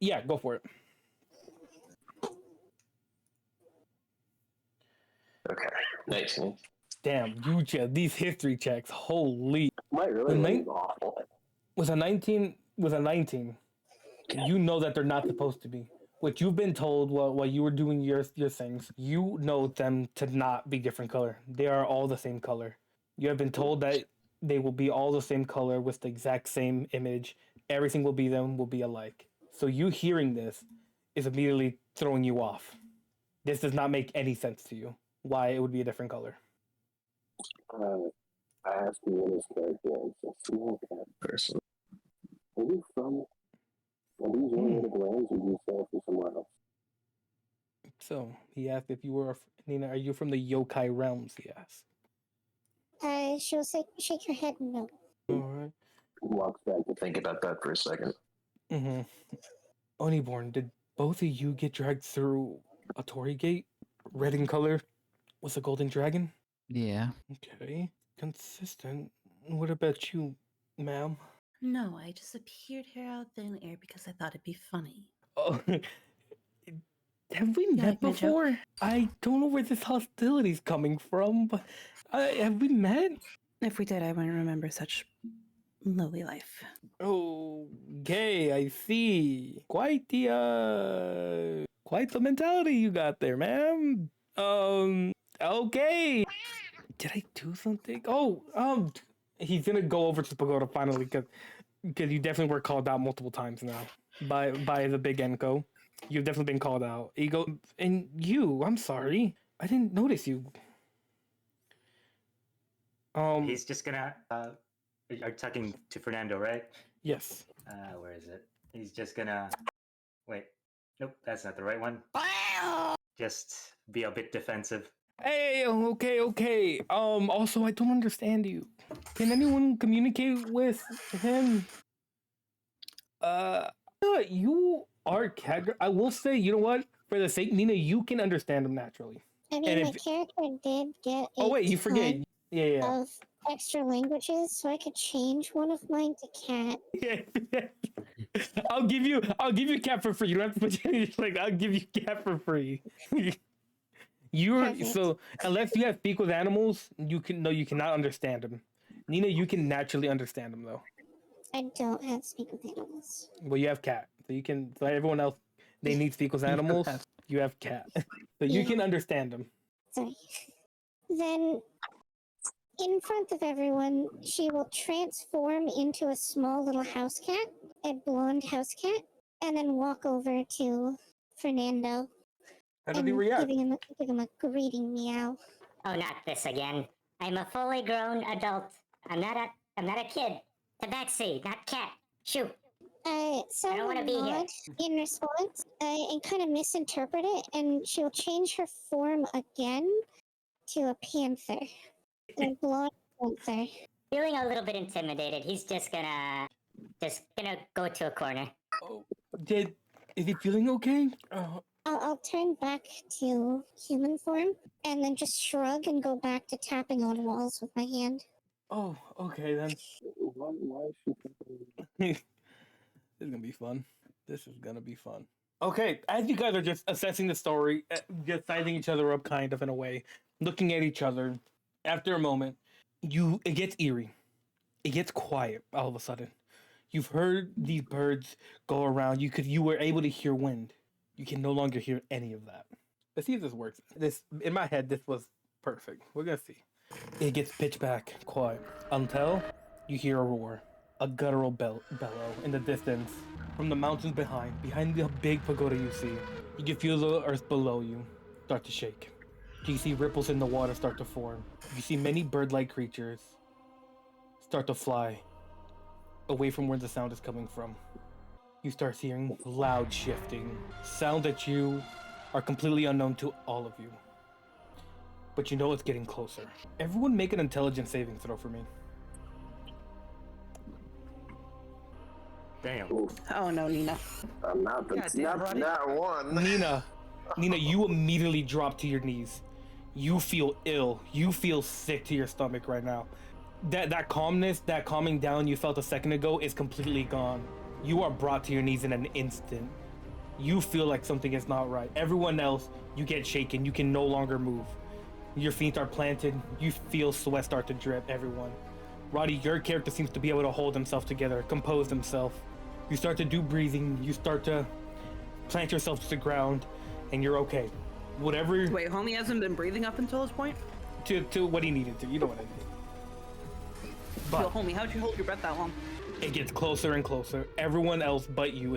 Yeah, go for it. Okay, 19. Damn, you just these history checks, holy. My really was awful. With a 19, you know that they're not supposed to be. What you've been told while you were doing your things, you know them to not be different color. They are all the same color. You have been told that they will be all the same color with the exact same image. Everything will be alike. So you hearing this is immediately throwing you off. This does not make any sense to you. Why it would be a different color. I asked you what his character is. A small cat person. Are you from these related lands, or do you stay from somewhere else? So he asked if you were Nina. Are you from the yokai realms? He asked. She'll shake her head no. All right. Walks back to think about that for a second. Mm-hmm. Oniborn, did both of you get dragged through a Torii gate, red in color, with a golden dragon? Yeah. Okay, consistent. What about you, ma'am? No, I just appeared here out there in the air because I thought it'd be funny. Oh, have we met like my joke? before? I don't know where this hostility's coming from, but have we met? If we did, I wouldn't remember such lowly life. Okay, I see. Quite the mentality you got there, ma'am. Okay. Did I do something? He's gonna go over to the pagoda finally because you definitely were called out multiple times now by the big Enko. You've definitely been called out. And you, I'm sorry, I didn't notice you. He's just gonna. You're talking to Fernando, right? Yes. Where is it? He's just gonna. Wait. Nope, that's not the right one. Just be a bit defensive. Hey, okay. Also, I don't understand you. Can anyone communicate with him? You are cat. I will say, you know what? For the sake, Nina, you can understand them naturally. I mean, And my if character did get oh wait, you ton forget. Yeah, of extra languages, so I could change one of mine to cat. yeah. I'll give you cat for free. You don't have to put any like. I'll give you cat for free. You're Perfect. so unless you have speak with animals, you cannot understand them. Nina, you can naturally understand them though. I don't have speak with animals. Well, you have cat, so you can. So everyone else, they need speak with animals. You have cat, so you Yeah. can understand them. Sorry. Then, in front of everyone, she will transform into a small little house cat, a blonde house cat, and then walk over to Fernando How did and he react? give him a greeting meow. Oh, not this again. I'm a fully grown adult. I'm not a kid. Tabaxi, not cat. Shoo. So I don't wanna be here. nod in response and kind of misinterpret it, and she'll change her form again to a panther, a blonde panther. Feeling a little bit intimidated. He's just gonna go to a corner. Oh, is he feeling okay? I'll turn back to human form and then just shrug and go back to tapping on walls with my hand. Oh, okay then. Why is she This is gonna be fun. This is gonna be fun. Okay, as you guys are just assessing the story, just sizing each other up kind of in a way, looking at each other, after a moment, it gets eerie. It gets quiet all of a sudden. You've heard these birds go around. You were able to hear wind. You can no longer hear any of that. Let's see if this works. This in my head, this was perfect. We're gonna see. It gets pitch black, quiet, until you hear a roar, a guttural bellow in the distance from the mountains behind the big pagoda you see. You can feel the earth below you start to shake. You see ripples in the water start to form. You see many bird-like creatures start to fly away from where the sound is coming from. You start hearing loud shifting, sound that you are completely unknown to all of you. But you know it's getting closer. Everyone make an intelligence saving throw for me. Damn. Oh no, Nina. not one. Nina, you immediately drop to your knees. You feel ill. You feel sick to your stomach right now. That calmness, that calming down you felt a second ago is completely gone. You are brought to your knees in an instant. You feel like something is not right. Everyone else, you get shaken. You can no longer move. Your feet are planted. You feel sweat start to drip, everyone. Roddy, your character seems to be able to hold himself together, compose himself. You start to do breathing. You start to plant yourself to the ground, and you're okay. Whatever Wait, homie hasn't been breathing up until this point? to what he needed to. You know what I mean. Yo, But homie, how'd you hold your breath that long? it gets closer and closer. Everyone else but you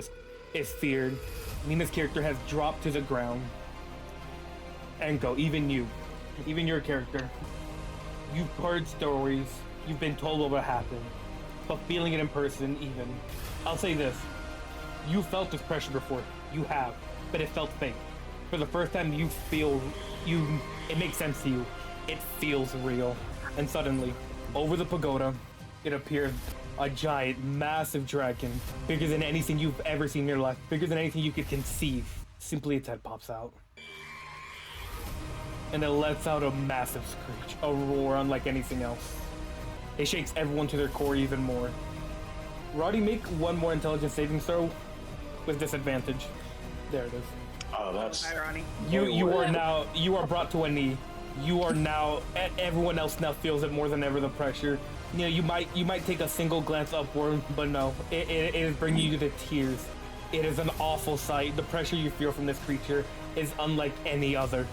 is feared. Nina's character has dropped to the ground. Enko, even your character. You've heard stories. You've been told what happened, but feeling it in person, even. I'll say this: you felt this pressure before. You have, but it felt fake. For the first time, you feel it makes sense to you. It feels real. And suddenly, over the pagoda, it appears a giant, massive dragon, bigger than anything you've ever seen in your life, bigger than anything you could conceive. Simply its head pops out. And it lets out a massive screech, a roar unlike anything else. It shakes everyone to their core even more. Roddy, make one more intelligence saving throw with disadvantage. There it is. Oh, that's Irony. You are brought to a knee. You are now, everyone else now feels it more than ever, the pressure. You know, you might take a single glance upward, but no, it is bringing you to tears. It is an awful sight. The pressure you feel from this creature is unlike any other.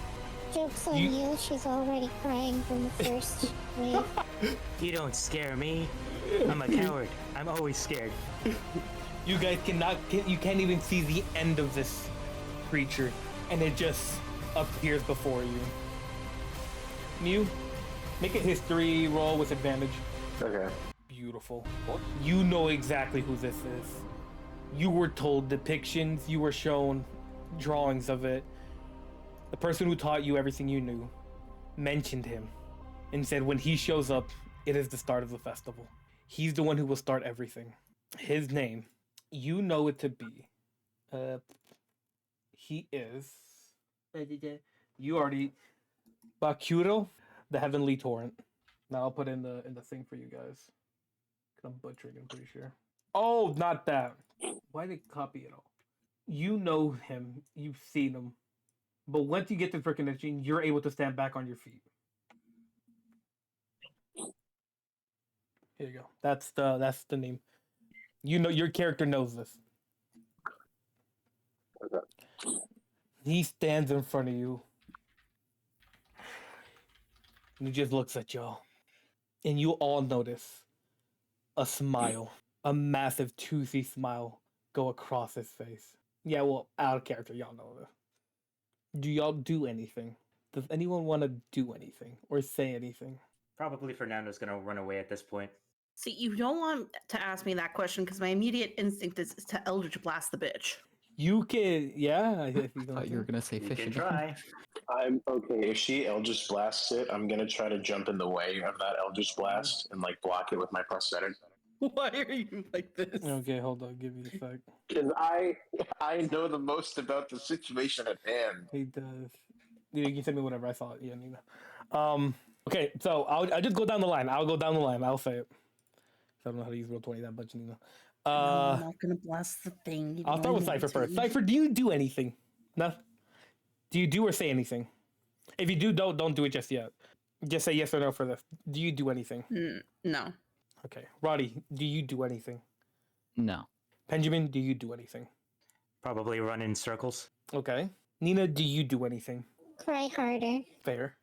Joke's on you, she's already crying from the first wave. You don't scare me. I'm a coward. I'm always scared. You guys you can't even see the end of this creature, and it just appears before you. Mew, make a history roll with advantage. okay. Beautiful. You know exactly who this is. You were told depictions, you were shown drawings of it. The person who taught you everything you knew mentioned him and said when he shows up, it is the start of the festival. He's the one who will start everything. His name You know it to be. He is. You already. Bakuro, the Heavenly Torrent. Now I'll put in the thing for you guys. Cause I'm butchering. I'm pretty sure. Oh, not that. Why did I copy it all? You know him. You've seen him. But once you get the freaking machine, you're able to stand back on your feet. Here you go. That's the name. You know your character knows this. Okay. He stands in front of you. And he just looks at y'all. And you all notice a smile. A massive toothy smile go across his face. Yeah, well, out of character, y'all know this. Do y'all do anything? Does anyone want to do anything or say anything? Probably Fernando's gonna run away at this point. See, you don't want to ask me that question because my immediate instinct is to Eldritch Blast the bitch. You can, yeah. If you Thought you were gonna say You fish can again. try. I'm okay. If she Eldritch blasts it, I'm gonna try to jump in the way of that Eldritch blast and like block it with my prosthetic. Why are you like this? Okay, hold on. Give me a sec. Because I know the most about the situation at hand. He does. You can send me whatever. I saw it. Yeah, Nina. Okay, so I'll just go down the line. I'll go down the line. I'll say it. I don't know how to use Roll20 that much, Nina. No, I'm not gonna blast the thing. You I'll know start I with know Cypher it's first. me. Cypher, do you do anything? No. Do you do or say anything? If you do, don't do it just yet. Just say yes or no for this. Do you do anything? No. Okay. Roddy, do you do anything? No. Benjamin, do you do anything? Probably run in circles. Okay. Nina, do you do anything? Cry harder. Fair.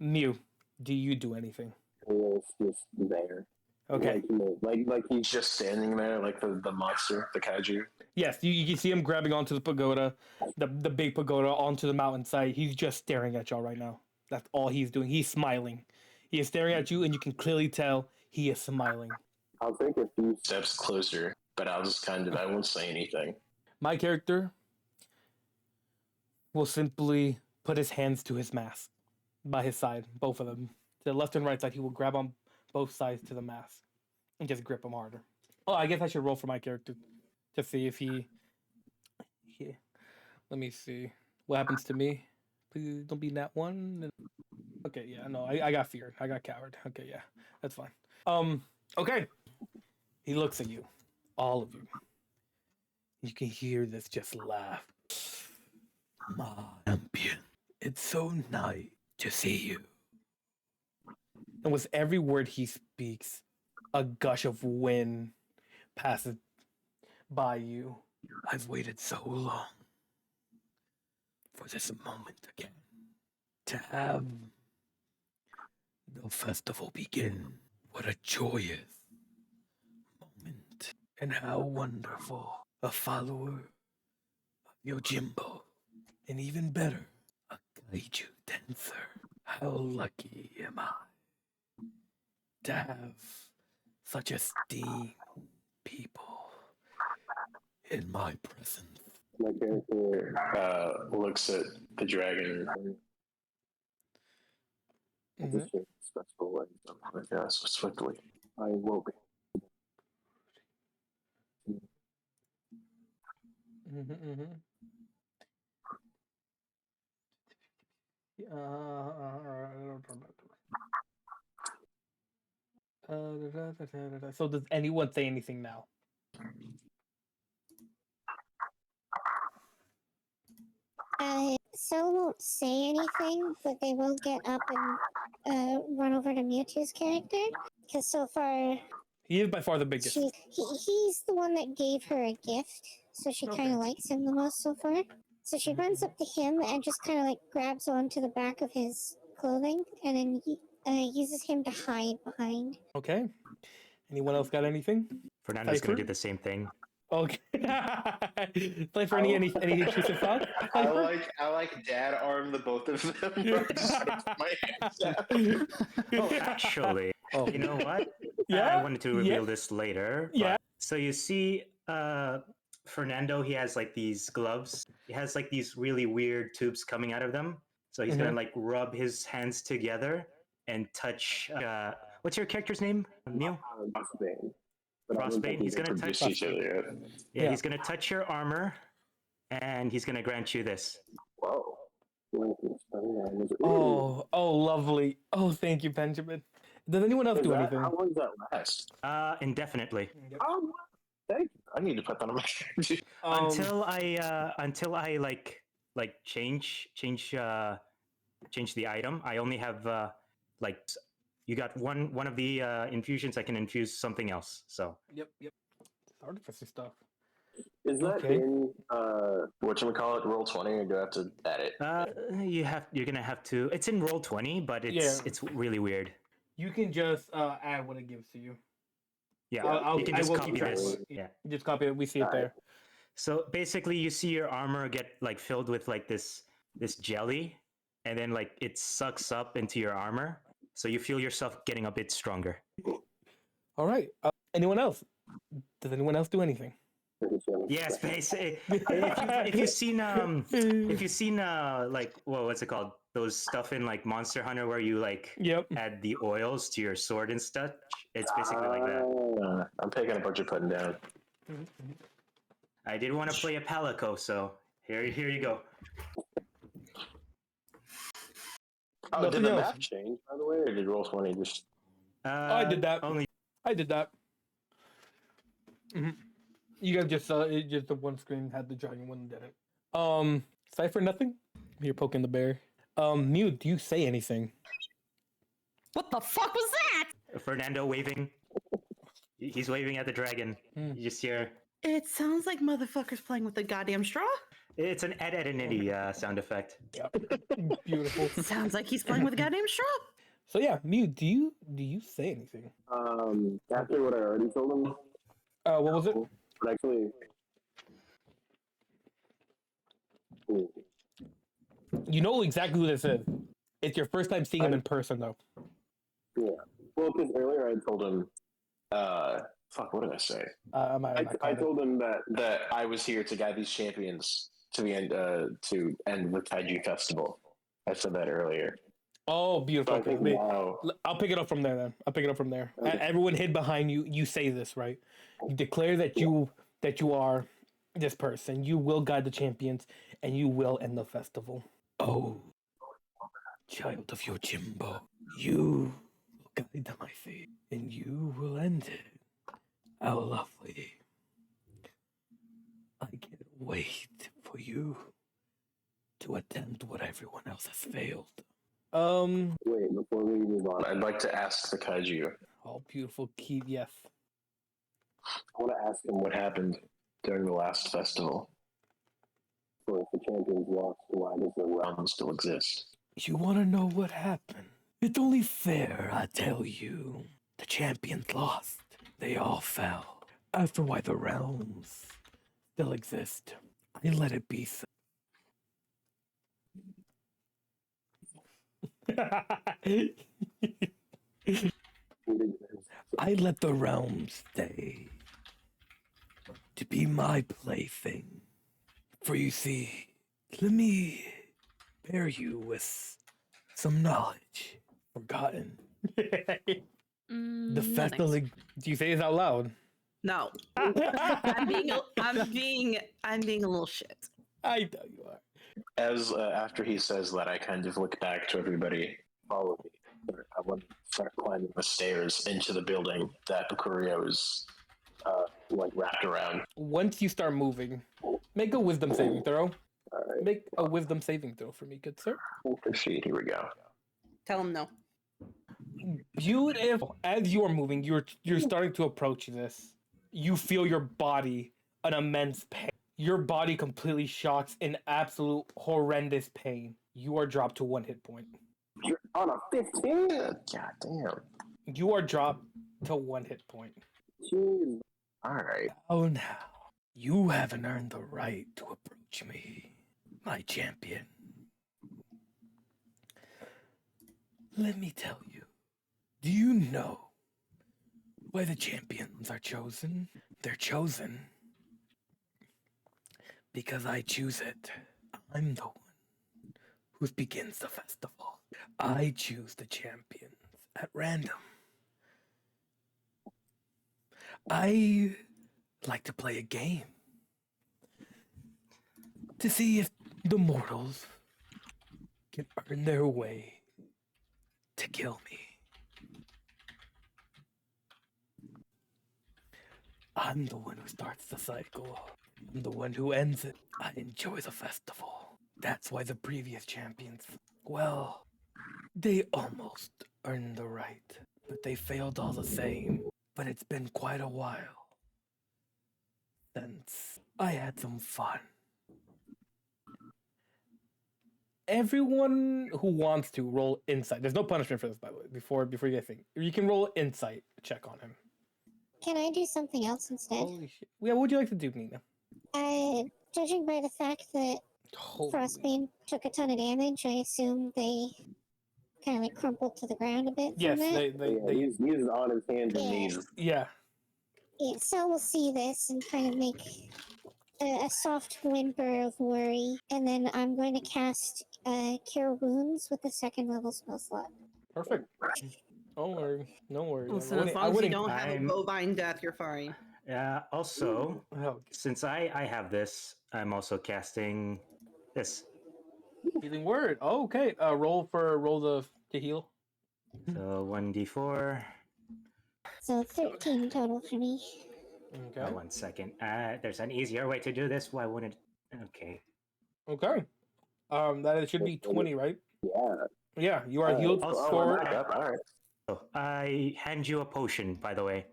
Mew, do you do anything? It's just there. Okay. Like he's just standing there, like the monster, the kaiju. Yes, you can see him grabbing onto the pagoda, the big pagoda onto the mountainside. He's just staring at y'all right now. That's all he's doing. He's smiling. He is staring at you, and you can clearly tell he is smiling. I'll take a few steps closer, but I'll just I won't say anything. My character will simply put his hands to his mask by his side, both of them. To the left and right side, he will grab on both sides to the mask and just grip him harder. Oh, I guess I should roll for my character to see if he. Yeah. Let me see. What happens to me? Please don't be nat one. Okay, yeah, no, I got feared. I got coward. Okay, yeah, that's fine. Okay. He looks at you, all of you. You can hear this just laugh. My champion, it's so nice to see you. And with every word he speaks, a gush of wind passes by you. I've waited so long for this moment again. To have the festival begin. What a joyous moment. And how wonderful. A follower of Yojimbo. And even better, a Kaiju dancer. How lucky am I to have such esteemed people in my presence. My character looks at the dragon. Respectful and so swiftly. I will be. So does anyone say anything now? Cell won't say anything, but they will get up and run over to Mewtwo's character. Because so far, He is by far the biggest. he's the one that gave her a gift, so she kind of likes him the most so far. So she runs up to him and just kind of like grabs onto the back of his clothing, and then uses him to hide behind. Okay. Anyone else got anything? Fernando's gonna Cypher? do the same thing. Okay. Play for any intrusive thoughts? I like dad arm the both of them. Just gonna put my hands out. Oh, actually, Oh. you know what? Yeah? I wanted to reveal this later. Yeah. but- So you see, Fernando, he has like these gloves. He has like these really weird tubes coming out of them. So he's gonna like rub his hands together and touch. What's your character's name, Neil? Bane. But I don't Frostbane, think he's gonna touch. introduced each other yet. Yeah, Yeah. he's gonna touch your armor, and he's gonna grant you this. Whoa. Oh, lovely. Oh, thank you, Benjamin. Does anyone else do anything? How long does that last? Indefinitely. Oh, thank you. I need to put that on my character. Until I change the item. I only have you got one of the infusions. I can infuse something else. So Yep. Artificer stuff. Is that Okay. in whatchamacallit, Roll20, or do I have to add it? you're gonna have to. It's in Roll20, but it's really weird. You can just add what it gives to you. Yeah, I'll, you can I just will copy keep track of this. it. Yeah. You just copy it. We see it there. So basically, you see your armor get like filled with like this jelly, and then like it sucks up into your armor. So you feel yourself getting a bit stronger. All right. Anyone else? Does anyone else do anything? Yes, basically. If you've seen like what's it called? Those stuff in like Monster Hunter where you like Yep. add the oils to your sword and stuff. It's basically like that. I'm taking a bunch of putting down. I did want to play a Palico, so here you go. Oh, Nothing did the else. map change, by the way, or did Roll20 just... I did that. I did that. You guys just saw it. Just the one screen had the giant one did it. Cypher, nothing. You're poking the bear. Mew, do you say anything? What the fuck was that? Fernando waving. He's waving at the dragon. You just hear. It sounds like motherfuckers playing with a goddamn straw. It's an Ed, Ed, and Eddie sound effect. Beautiful. Sounds like he's playing with a goddamn straw. So yeah, Mew, do you say anything? After what I already told him, What was it? but actually... You know exactly who this is. It's your first time seeing him in person, though. Yeah. Well, because earlier I told him, fuck, what did I say? I told him that I was here to guide these champions to the end, to end the Kaiju festival. I said that earlier. Oh, beautiful. So I think now, I'll pick it up from there then. I'll pick it up from there. Okay. Everyone hid behind you. You say this, right? You declare that you are this person. You will guide the champions, and you will end the festival. Oh, child of Yojimbo, you will guide my fate, and you will end it. How lovely. I can't wait for you to attempt what everyone else has failed. wait, before we move on, I'd like to ask the Kaiju. Oh, beautiful key, yes. I want to ask him what happened during the last festival. So if the champions lost, why does the realm still exist? You want to know what happened? It's only fair I tell you. The champions lost. They all fell. As for why the realms still exist, I let it be so. I let the realms stay to be my plaything. For you see, let me bear you with some knowledge forgotten. The festival. Do you say this out loud? No. I'm being a little shit. I know you are. As after he says that, I kind of look back to everybody. Follow me. I want to start climbing the stairs into the building that Bakurio is wrapped around. Once you start moving, make a wisdom saving throw. All right. Make a wisdom saving throw for me, good sir. Proceed. Here we go. Tell him no. Beautiful. As you are moving, you're starting to approach this. You feel your body an immense pain. Your body completely shocks in absolute horrendous pain. You are dropped to 1 hit point. You're on a 15? God damn. You are dropped to 1 hit point. Jeez. All right. Oh, now. You haven't earned the right to approach me, my champion. Let me tell you. Do you know why the champions are chosen? They're chosen because I choose it. I'm the one who begins the festival. I choose the champions at random. I like to play a game to see if the mortals can earn their way to kill me. I'm the one who starts the cycle. I'm the one who ends it. I enjoy the festival. That's why the previous champions, well, they almost earned the right, but they failed all the same. But it's been quite a while since I had some fun. Everyone who wants to roll insight. There's no punishment for this, by the way. Before you guys think, you can roll insight check on him. Can I do something else instead? Holy shit! Yeah, what would you like to do, Nina? Judging by the fact that Holy. Frostbane took a ton of damage, I assume they kind of like crumpled to the ground a bit Yes, from that. He's on his hands and Yeah. knees. Yeah. Yeah, so we'll see this and kind of make a soft whimper of worry, and then I'm going to cast Cure Wounds with the second level spell slot. Perfect. Don't worry. No worries. Listen, as long as you don't have a I'm- bovine death, you're fine. Also, Oh, since I have this, I'm also casting this. healing word. Oh, okay. Roll to heal. So 1d4. So 13 total for me. Okay. Oh, 1 second. There's an easier way to do this. Why wouldn't it? Okay. Okay. That it should be 20, right? Yeah. Yeah, you are healed Also, for. Back up. All right. Oh, I hand you a potion, by the way.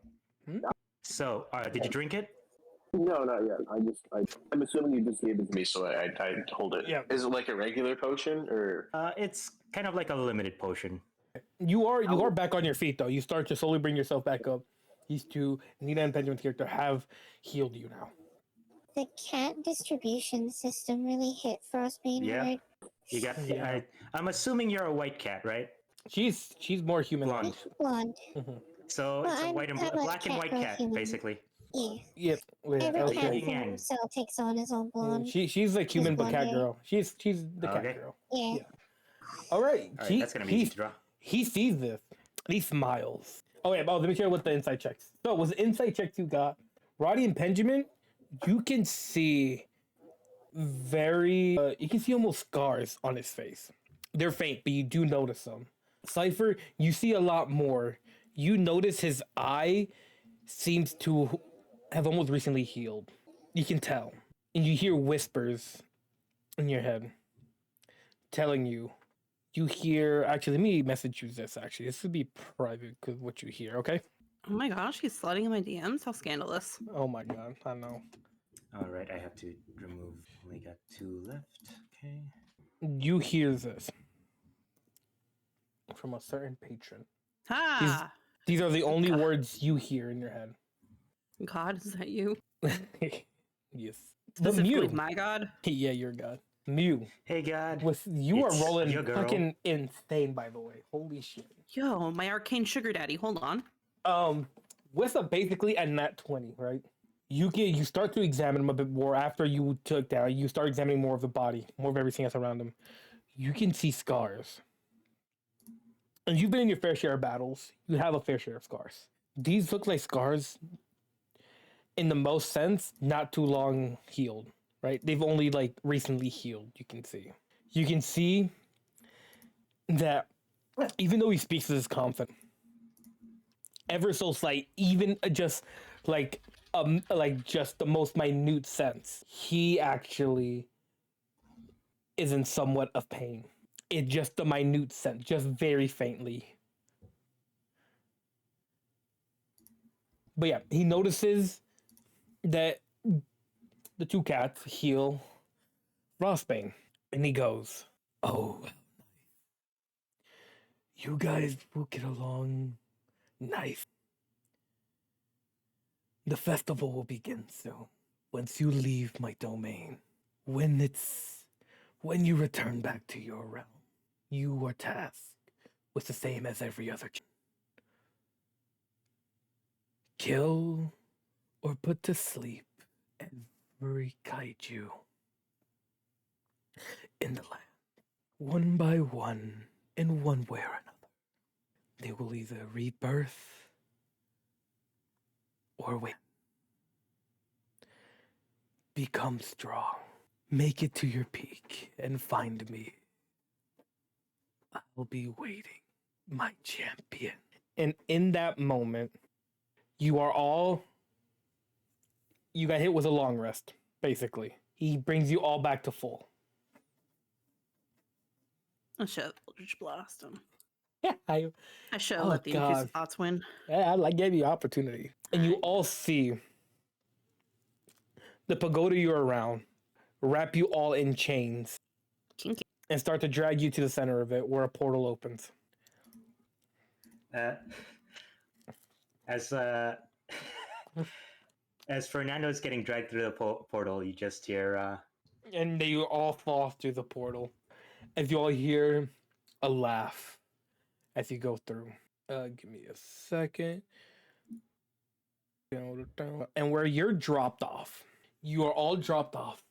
Hmm? So, did you drink it? No, not yet. I'm assuming you just gave it to me, so I hold it. Yeah. Is it like a regular potion or? It's kind of like a limited potion. You are back on your feet though. You start to slowly bring yourself back up. These two, Nina and Benjamin's character, have healed you now. The cat distribution system really hit Frostbane Yeah. hard. You got. Yeah. I'm assuming you're a white cat, right? She's more human. Blonde. Blonde. So Well, it's a white and I'm a black and white cat cat, human. basically. Yeah. Yep. Yeah, Every okay. cat Yin form yang. cell takes on his own blonde. She's like human but blonde cat hair. girl. She's the cat Okay. girl. Yeah. Yeah. All right. All right, that's gonna be easy to draw. He sees this. He smiles. Oh yeah. Oh, let me share what the insight checks. So, was the insight checks you got? Roddy and Benjamin, you can see you can see almost scars on his face. They're faint, but you do notice them. Cypher, you see a lot more. You notice his eye seems to have almost recently healed. You can tell. And you hear whispers in your head telling you. You hear, actually, let me message you this, actually. This would be private, because what you hear, okay? Oh my gosh, he's sliding in my DMs. How scandalous. Oh my god, I know. All right, I have to remove. Only got 2 left. Okay. You hear this from a certain patron. Ha! These are the only words you hear in your head. God, is that you? Yes. The Specifically, Mew. my God. Yeah, you're God. Mew. Hey, God. You It's are rolling your girl. fucking insane, by the way. Holy shit. Yo, my arcane sugar daddy. Hold on. With basically a nat 20, right? You start to examine him a bit more after you took down. You start examining more of the body, more of everything else around him. You can see scars. And you've been in your fair share of battles. You have a fair share of scars. These look like scars in the most sense, not too long healed, right? They've only like recently healed, you can see. You can see that even though he speaks with his confidence, ever so slight, even just like just the most minute sense, he actually is in somewhat of pain. It just the minute sense, just very faintly. But yeah, he notices that the two cats heal Frostbane, and he goes, "Oh, you guys will get along nice. The festival will begin soon. Once you leave my domain, when you return back to your realm, you are tasked with the same as every other. Kill or put to sleep every kaiju in the land, one by one, in one way or another. They will either rebirth or wait. Become strong. Make it to your peak and find me. I'll be waiting, my champion. And in that moment, you got hit with a long rest, basically. He brings you all back to full. I should just blast him. Yeah, I should have Oh, let the God. infused thoughts win. I gave you opportunity. And you all see the pagoda you're around wrap you all in chains Kinky. and start to drag you to the center of it where a portal opens. As as Fernando is getting dragged through the portal, you just hear. And they all fall through the portal as you all hear a laugh as you go through. Give me a second. And where you're dropped off, you are all dropped off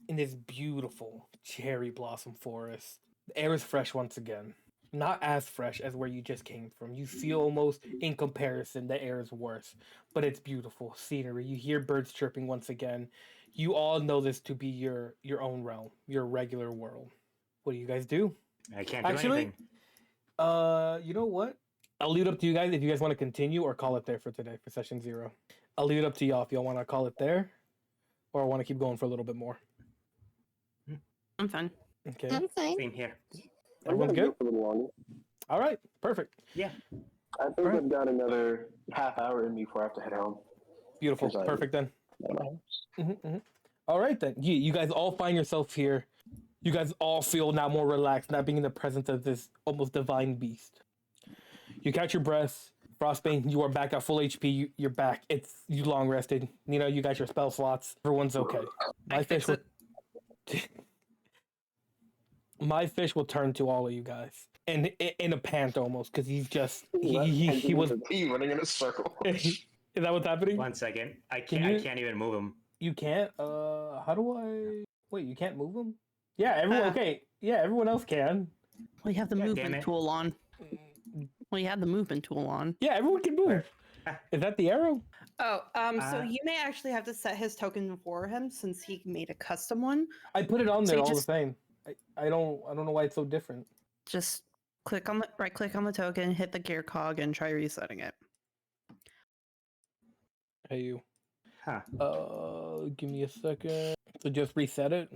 in this beautiful cherry blossom forest. The air is fresh once again. Not as fresh as where you just came from. You feel almost, in comparison, the air is worse. But it's beautiful scenery. You hear birds chirping once again. You all know this to be your own realm, your regular world. What do you guys do? I can't do Actually, anything. You know what? I'll leave it up to you guys if you guys want to continue or call it there for today, for session 0. I'll leave it up to y'all if y'all want to call it there or want to keep going for a little bit more. I'm fine. Okay. I'm fine. Same here. Everyone's I'm gonna good? go for a little longer. All right. Perfect. Yeah. I think Alright. I've got another half hour in me before I have to head home. Beautiful. Because I- Perfect then. I All right then. You guys all find yourself here. You guys all feel now more relaxed, not being in the presence of this almost divine beast. You catch your breath. Frostbane, you are back at full HP. You're back. You long rested. You know, you got your spell slots. Everyone's okay. My I fish fix will. My fish will turn to all of you guys in a pant almost because he's just he was. the team running in a circle. Is that what's happening? 1 second. I Can can't. you- I can't even move him. You can't. How do I? Wait, you can't move him? Yeah, everyone. Okay, yeah, everyone else can. Well, you have the God damn movement it. tool on. Well, you have the movement tool on. Yeah, everyone can move. Where? Is that the arrow? Oh, so Uh, you may actually have to set his token for him since he made a custom one. I put it on So there you all just- the same. I don't know why it's so different. Just right click on the token, hit the gear cog, and try resetting it. Hey you. Huh. Give me a second. So just reset it.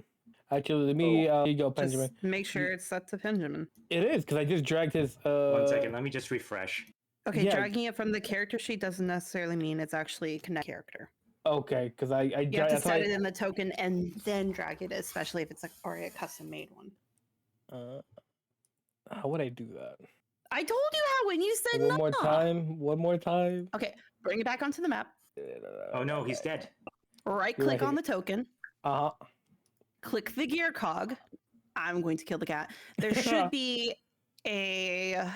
Actually, let me. Here you go, Benjamin. Just make sure it's set to Benjamin. It is because I just dragged his. 1 second. Let me just refresh. Okay, yeah. dragging it from the character sheet doesn't necessarily mean it's actually a connect character. Okay, because I You have to that's why set it in the token and then drag it, especially if it's already a custom made one. how would I do that? I told you how when you said One no. more time. One more time. Okay, bring it back onto the map. Oh no, he's dead. Right You're click right. on the token. Uh huh. Click the gear cog. I'm going to kill the cat. There should be a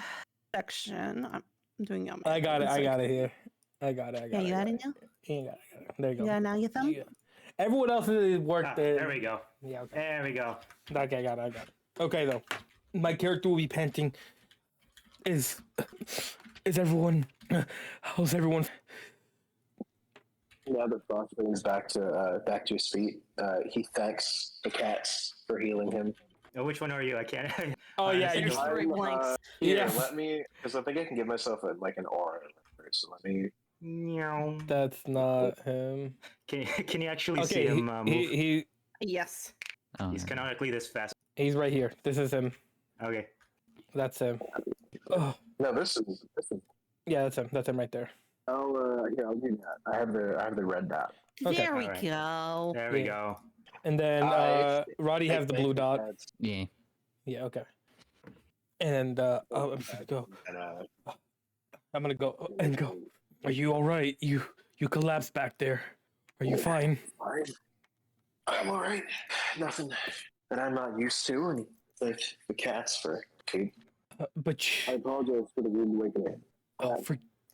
section. I'm doing it on my I got it. phone, I so- got it here. I got it. I got Yeah, it. you I got got it now? Yeah, I got it. There you go. You got it now, you thumb? Yeah. Everyone else has worked Ah, there. there we go. Yeah. Okay. There we go. Okay, I got it. Okay, though. My character will be panting. Is everyone? How's everyone? Now that Frostbane's back to his feet, he thanks the cats for healing him. Oh, which one are you? I can't. Oh yeah, Honestly, There's you, three blanks. Here, Yeah. let me, because I think I can give myself an aura. So let me. Meow. that's not him. Can you actually see Okay, him move? Yes. Oh, He's canonically this fast. he's right here. This is him. Okay. That's him. Oh, No, this is. yeah, that's him. That's him right there. I'll do that. I have the red dot. Okay, There we alright. go. There we Yeah. go. And then Roddy has the blue dot. yeah. Yeah, okay. And I'm gonna go. And, I'm gonna go and go. Are you all right? You collapsed back there. Are you fine? I'm all right. Nothing that I'm not used to, and thank the cats for food. But I apologize for the rude awakening.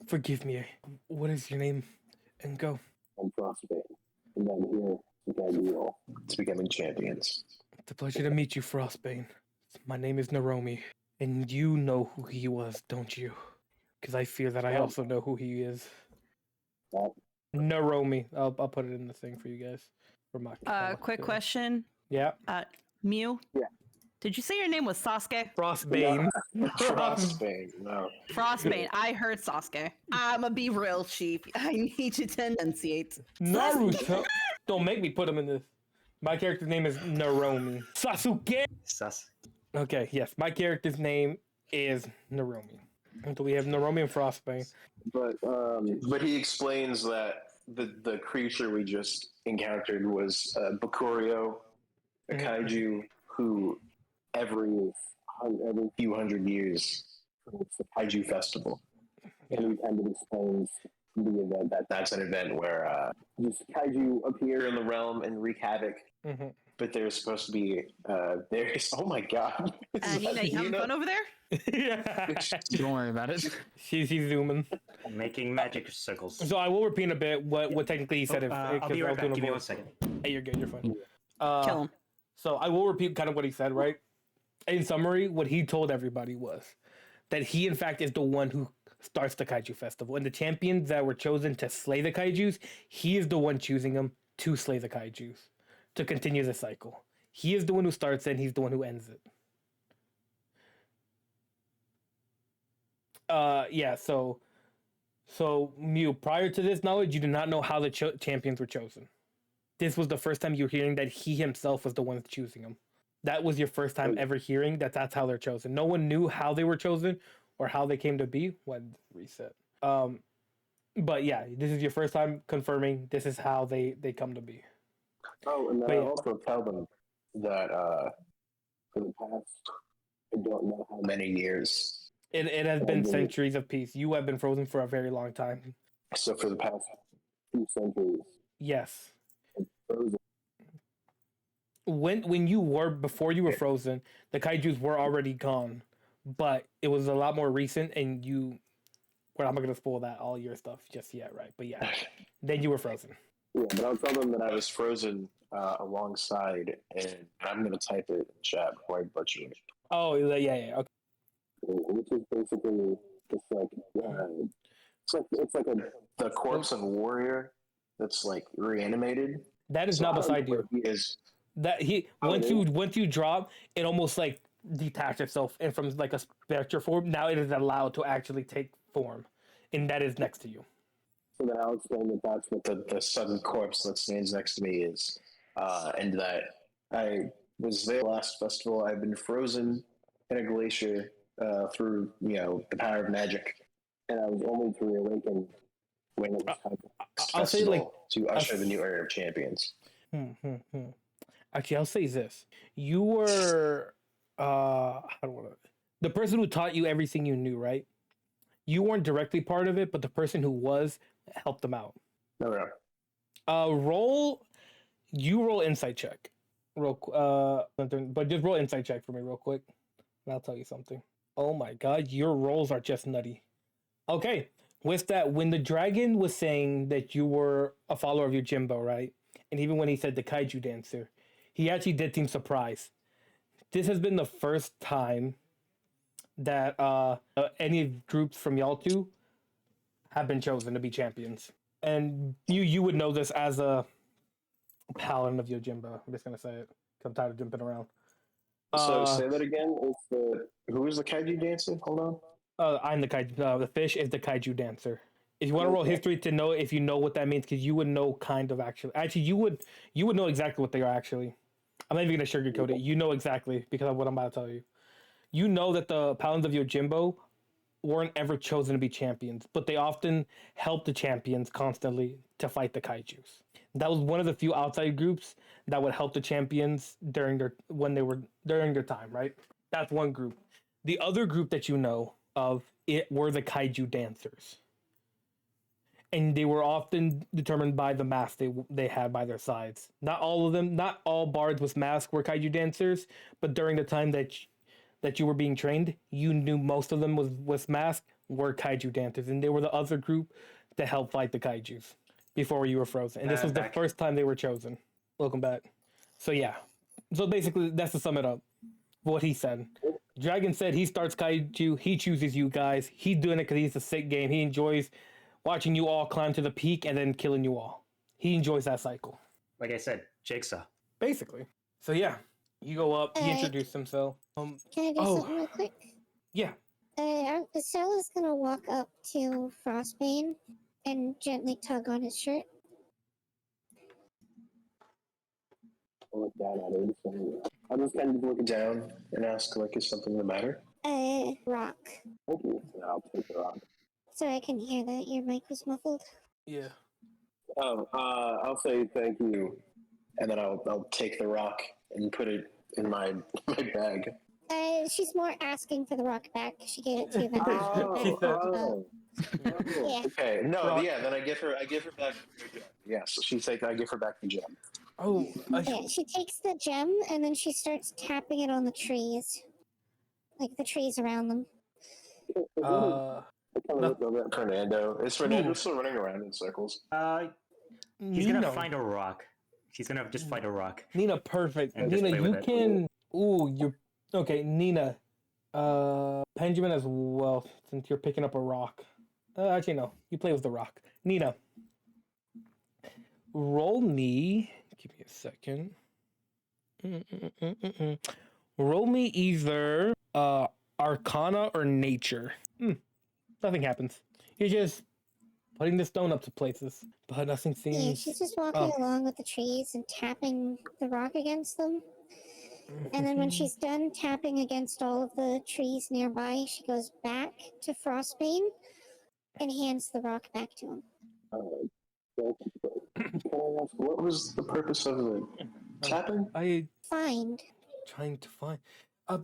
forgive me. What is your name? And go. I'm Frostbane, and I'm here to guide you all to becoming champions. It's a pleasure to meet you, Frostbane. My name is Naromi, and you know who he was, don't you? Because I fear that I Yeah. also know who he is. Naromi. I'll put it in the thing for you guys. For my Quick question. Yeah. Mew? Yeah. Did you say your name was Sasuke? Frostbane. Frostbane. No. Frostbane. I heard Sasuke. I'ma be real, Chief. I need you to enunciate. Naruto. Don't make me put him in this. My character's name is Naromi. Sasuke. Sus. Okay, yes. My character's name is Naromi. So we have Naromi and Frostbane. But he explains that the creature we just encountered was Bakurio, a kaiju who every few hundred years it's the Kaiju Festival, and he kind of explains the event that's an event where just kaiju appear in the realm and wreak havoc. Mm-hmm. But there's supposed to be there's oh my god. Nina, you having fun over there? Yeah. Don't worry about it. She's zooming. Making magic circles. So I will repeat a bit what technically he said. I'll be right back. Give me 1 second. Hey, you're good. You're fine. Kill him. So I will repeat kind of what he said, right? In summary, what he told everybody was that he, in fact, is the one who starts the Kaiju Festival. And the champions that were chosen to slay the Kaijus, he is the one choosing them to slay the Kaijus, to continue the cycle. He is the one who starts it, and he's the one who ends it. Yeah, so Mew, prior to this knowledge, you did not know how the champions were chosen. This was the first time you were hearing that he himself was the one choosing them. That was your first time ever hearing that's how they're chosen. No one knew how they were chosen or how they came to be. When reset. But yeah, this is your first time confirming this is how they come to be. Oh, and I also tell them that for the past, I don't know how many years. It has been centuries of peace. You have been frozen for a very long time. So for the past few centuries. Yes. Frozen. When you were before you were frozen, the kaijus were already gone, but it was a lot more recent, and you. Well, I'm not gonna spoil that all your stuff just yet, right? But yeah, then you were frozen. Yeah, but I'll tell them that I was frozen alongside, and I'm gonna type it in chat before I butcher it. Oh yeah, okay. Which is basically just like it's like the corpse of a warrior that's like reanimated. That is not beside you. He is. That he once you drop, it almost like detach itself and from like a spectre form. Now it is allowed to actually take form, and that is next to you. So then I'll explain that that's what the sudden corpse that stands next to me is, and that I was there last festival. I've been frozen in a glacier through the power of magic, and I was only to reawaken when it was time for I'll say like to usher the new era of champions. Actually, I'll say this: you were the person who taught you everything you knew, right? You weren't directly part of it, but the person who was helped them out. No. Roll insight check, but just roll insight check for me real quick, and I'll tell you something. Oh my god, your rolls are just nutty. Okay, with that, when the dragon was saying that you were a follower of Yojimbo, right? And even when he said the Kaiju dancer, he actually did seem surprised. This has been the first time that any groups from Yaltu have been chosen to be champions. And you would know this as a paladin of Yojimbo. I'm just gonna say it. I'm tired of jumping around. So say that again. Who is the Kaiju dancer? Hold on. I'm the Kaiju. The fish is the Kaiju dancer. If you want to roll history to know if you know what that means, because you would know kind of actually. Actually, you would know exactly what they are actually. I'm not even gonna sugarcoat it. You know exactly because of what I'm about to tell you. You know that the Paladins of Yojimbo weren't ever chosen to be champions, but they often helped the champions constantly to fight the Kaijus. That was one of the few outside groups that would help the champions during their time, right? That's one group. The other group that you know of were the Kaiju dancers. And they were often determined by the mask they had by their sides. Not all of them, not all bards with masks were Kaiju dancers, but during the time that you were being trained, you knew most of them with masks were Kaiju dancers, and they were the other group to help fight the Kaijus before you were frozen. And this was the first time they were chosen. Welcome back. So yeah. So basically, that's to sum it up. What he said. Dragon said he starts Kaiju, he chooses you guys. He's doing it because he's a sick game. He enjoys watching you all climb to the peak and then killing you all. He enjoys that cycle, Like I said, Jigsaw. basically. So yeah, you go up. He Uh, introduced himself. Can I do Oh. something real quick? Yeah. Stella's gonna walk up to Frostbane and gently tug on his shirt. I'll look down at it. I'll just kind of look down and ask, like, is something the matter? Rock. Thank you. And I'll take the rock. Sorry, I couldn't hear that. Your mic was muffled. Yeah. Oh, I'll say thank you, and then I'll take the rock and put it in my bag. She's more asking for the rock back. She gave it to you. Then She said- Yeah. Okay. No, Rock. yeah. Then I give her back the gem. Yeah. So she's like, I give her back the gem. Oh, Yeah, she takes the gem and then she starts tapping it on the trees. Like the trees around them. uh, I kind of look over at Fernando. Is Fernando Ooh. still running around in circles? He's Nina. gonna find a rock. He's gonna just find a rock. Nina, perfect. And just Nina, play with you it. can. Ooh, you're okay. Nina, Benjamin as well. Since you're picking up a rock. Actually, no. You play with the rock. Nina, roll me. Give me a second. Roll me either Arcana or Nature. Nothing happens. You're just putting the stone up to places, but nothing Yeah, seems. she's just walking Oh. along with the trees and tapping the rock against them. And then when she's done tapping against all of the trees nearby, she goes back to Frostbane and hands the rock back to him. Can I ask, what was the purpose of the tapping? I Find. trying to find.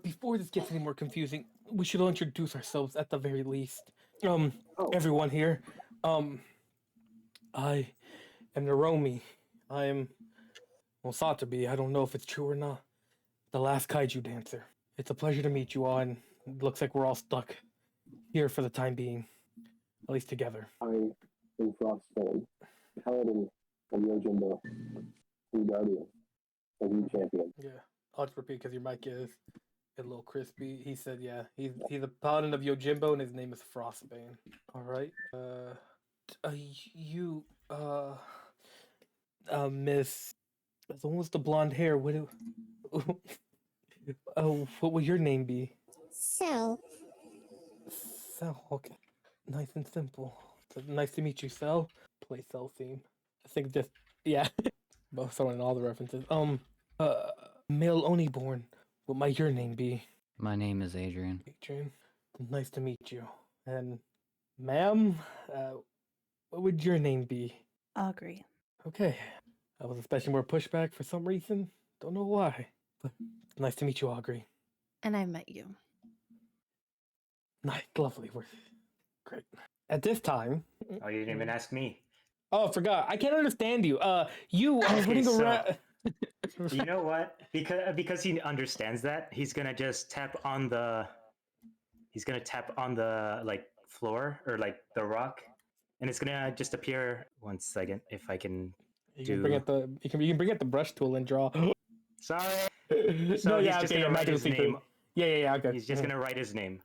Before this gets any more confusing, we should all introduce ourselves at the very least. Everyone here. I am Naromi. I am, well, thought to be. I don't know if it's true or not. The last Kaiju dancer. It's a pleasure to meet you all, and it looks like we're all stuck here for the time being, at least together. I am Frostbane, Paladin of Yojimbo, and Guardian of you champion. Yeah, I'll just repeat because your mic is a little crispy. He said, yeah, he's a paladin of Yojimbo, and his name is Frostbane. All right. You, Miss, the one with the blonde hair. What do? What would your name be? So, Cell. Okay. Nice and simple. So nice to meet you, Cell. Play Cell theme. I think this. Yeah. Both throwing in all the references. Male only born. What might your name be? My name is Adrian. Adrian. Nice to meet you. And, ma'am, what would your name be? Augury. Okay. I was expecting more pushback for some reason. Don't know why. But nice to meet you, Augury. And I met you. Nice, lovely. We're great. At this time. Oh, you didn't even ask me. Oh, I forgot. I can't understand you. You are Okay, running so- around. You know what? Because he understands that, he's gonna just tap on the. He's gonna tap on the like floor or like the rock, and it's gonna just appear. 1 second, if I can. You can bring out the you can bring out the brush tool and draw. Sorry. No, So he's yeah, just okay, gonna yeah, write his magically name. Yeah, okay. He's just gonna write his name.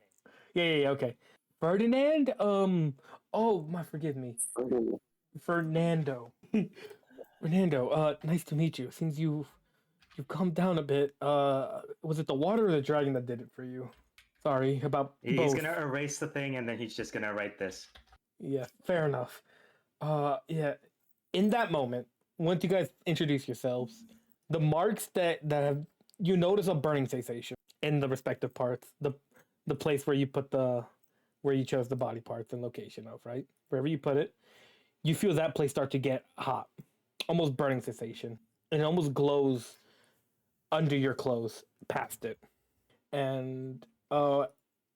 Yeah, okay. Ferdinand. Forgive me. Fernando. Fernando. Nice to meet you. Seems you've calmed down a bit. Was it the water or the dragon that did it for you? Sorry about He's both. gonna erase the thing, and then he's just gonna write this. Yeah, fair enough. Yeah. In that moment, once you guys introduce yourselves, the marks that have you notice a burning sensation in the respective parts. The place where you put where you chose the body parts and location of, right? Wherever you put it, you feel that place start to get hot, almost burning sensation, and it almost glows under your clothes past it. And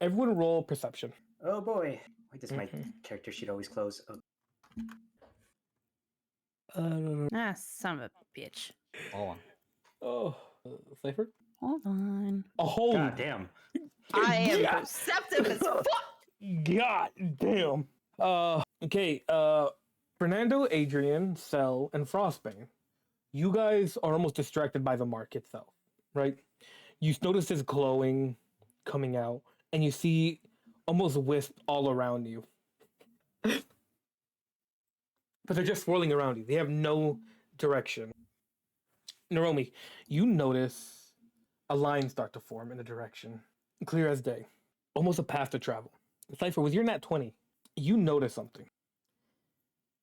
everyone roll perception. Oh boy! Why does my Mhm. character sheet always close? Ah, son of a bitch. Oh, Oh, Cypher? Hold on. Oh, God damn! I am yeah. perceptive as fuck. God damn. Okay, Fernando, Adrian, Cell, and Frostbane. You guys are almost distracted by the mark itself, right? You notice this glowing coming out, and you see almost wisp all around you. but they're just swirling around you. They have no direction. Naromi, you notice a line start to form in a direction, clear as day, almost a path to travel. Cypher, with your nat 20, you notice something.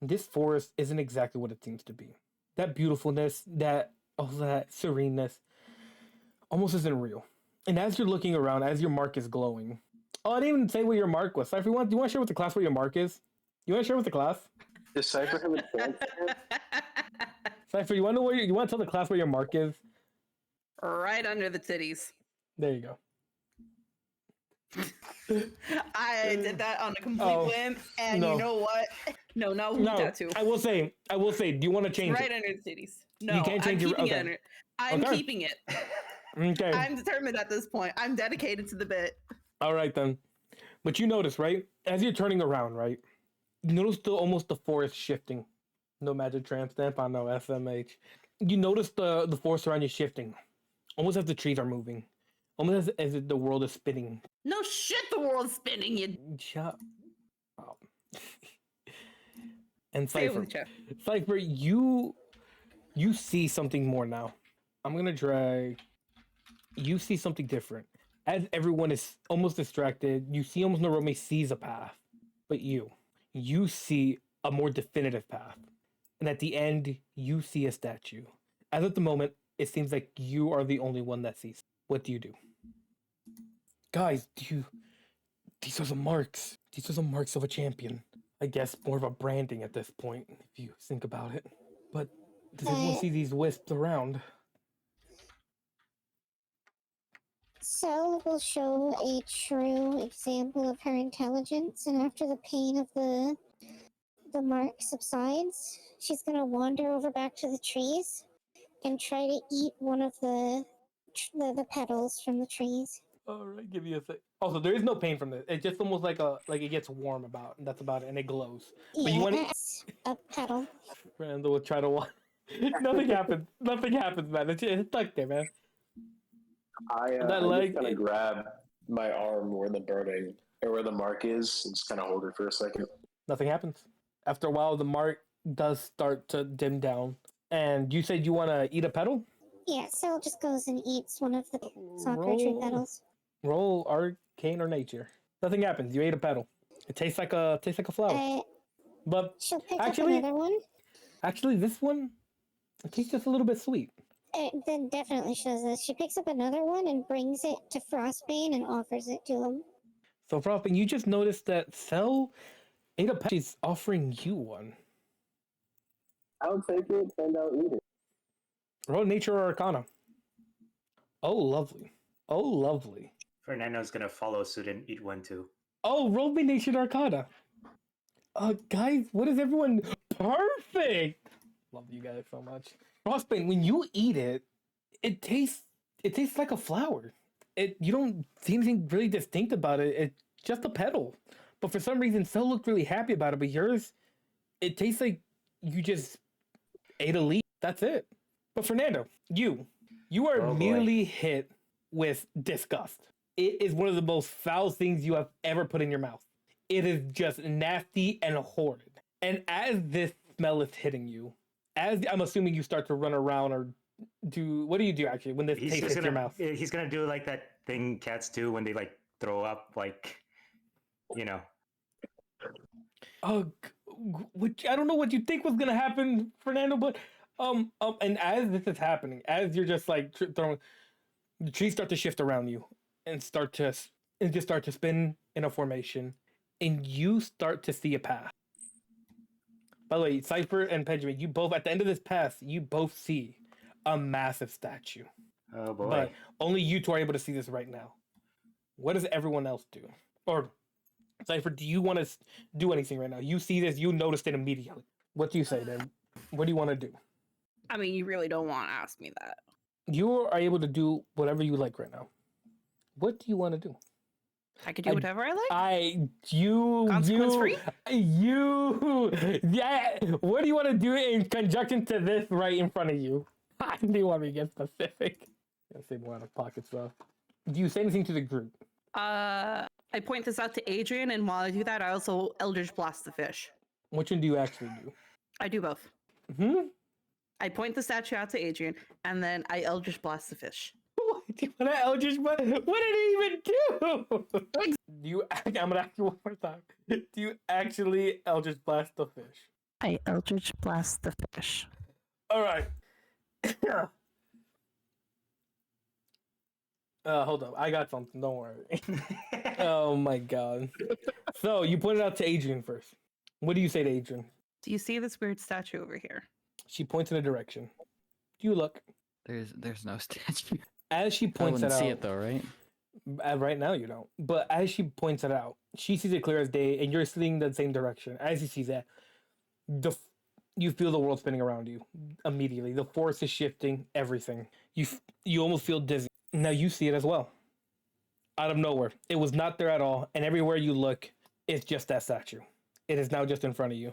This forest isn't exactly what it seems to be. That beautifulness, that sereneness, almost isn't real. And as you're looking around, as your mark is glowing, oh, I didn't even say what your mark was. Cypher, do you want to share with the class what your mark is? You want to share with the class? Does Cypher have a chance? Cypher, you want to know you want to tell the class where your mark is? Right under the titties. There you go. I did that on a complete whim, and no. you know what? No, not with No, that too. I will say, do you want to change Right it? under the titties. No, You can't change I'm your- keeping okay. it under. I'm Okay. keeping it. Okay. I'm determined at this point. I'm dedicated to the bit. All right then. But you notice, right? As you're turning around, right? You notice almost the forest shifting. No magic tramp stamp on no SMH. You notice the forest around you shifting. Almost as the trees are moving. Almost as if the world is spinning. No shit, the world's spinning. You Shut up. And say it Cypher. with Jeff. Cypher, you see something more now. I'm gonna drag. You see something different. As everyone is almost distracted, you see almost Naromi sees a path. But you see a more definitive path. And at the end, you see a statue. As at the moment, it seems like you are the only one that sees. What do you do? Guys, these are the marks. These are the marks of a champion. I guess more of a branding at this point, if you think about it. But does everyone see these wisps around? Cell will show a true example of her intelligence, and after the pain of the mark subsides, she's gonna wander over back to the trees and try to eat one of the petals from the trees. All right, give you a sec. Also, there is no pain from this. It's just almost like it gets warm about, and that's about it, and it glows. But you want Yes, a petal. Randall will try to watch. Nothing happens. Nothing happens, man. It's stuck there, man. I'm leg- just gonna grab my arm where the burning or where the mark is and just kind of hold it for a second. Nothing happens. After a while, the mark does start to dim down. And you said you want to eat a petal? Yeah, Cell just goes and eats one of the soccer tree petals. Roll arcane or nature. Nothing happens. You ate a petal. It tastes like a flower. But She'll pick actually- up another one. actually, this one it tastes just a little bit sweet. Then definitely she does this. She picks up another one and brings it to Frostbane and offers it to him. So, Frostbane, you just noticed that Cell ate a petal. She's offering you one. I'll take it and I'll eat it. Roll nature or arcana. Oh, lovely. Oh, lovely. Fernando's gonna follow suit and eat one too. Oh, roll me nature arcana. Guys, what is everyone? Perfect. Love you guys so much. Frostbane, when you eat it, it tastes like a flower. You don't see anything really distinct about it. It's just a petal. But for some reason, Cell looked really happy about it. But yours, it tastes like you just ate a leaf. That's it. But Fernando, you are Oh, boy. immediately hit with disgust. It is one of the most foul things you have ever put in your mouth. It is just nasty and horrid. And as this smell is hitting you, as I'm assuming you start to run around or do, what do you do actually when this He's taste just hits your mouth? He's gonna do like that thing cats do when they like throw up, like, you know. Which I don't know what you think was gonna happen, Fernando, but and as this is happening, as you're just like throwing, the trees start to shift around you and just start to spin in a formation, and you start to see a path. By the way, Cypher and Benjamin, you both at the end of this path, you both see a massive statue. Oh boy. But only you two are able to see this right now. What does everyone else do? Or Cypher, do you want to do anything right now? You see this, you noticed it immediately. What do you say then? What do you want to do? I mean, you really don't want to ask me that. You are able to do whatever you like right now. What do you want to do? I could do whatever I like. Consequence free? Yeah. What do you want to do in conjunction to this right in front of you? Do you want me to get specific? Gotta say more out of pocket stuff. Do you say anything to the group? I point this out to Adrian, and while I do that, I also Eldritch Blast the fish. Which one do you actually do? I do both. Hmm. I point the statue out to Adrian, and then I Eldritch Blast the fish. What what did he even do? Do you? I'm gonna ask you one more time. Do you actually Eldritch Blast the fish? I Eldritch Blast the fish. All right. Hold up. I got something. Don't worry. Oh my god. So you pointed out to Adrian first. What do you say to Adrian? Do you see this weird statue over here? She points in a direction. You look. There's no statue. As she I points it wouldn't out, see it though, right? right now you don't. But as she points it out, she sees it clear as day, and you're seeing the same direction. As you see that, you feel the world spinning around you immediately. The force is shifting. Everything. You almost feel dizzy. Now you see it as well. Out of nowhere, it was not there at all, and everywhere you look, it's just that statue. It is now just in front of you,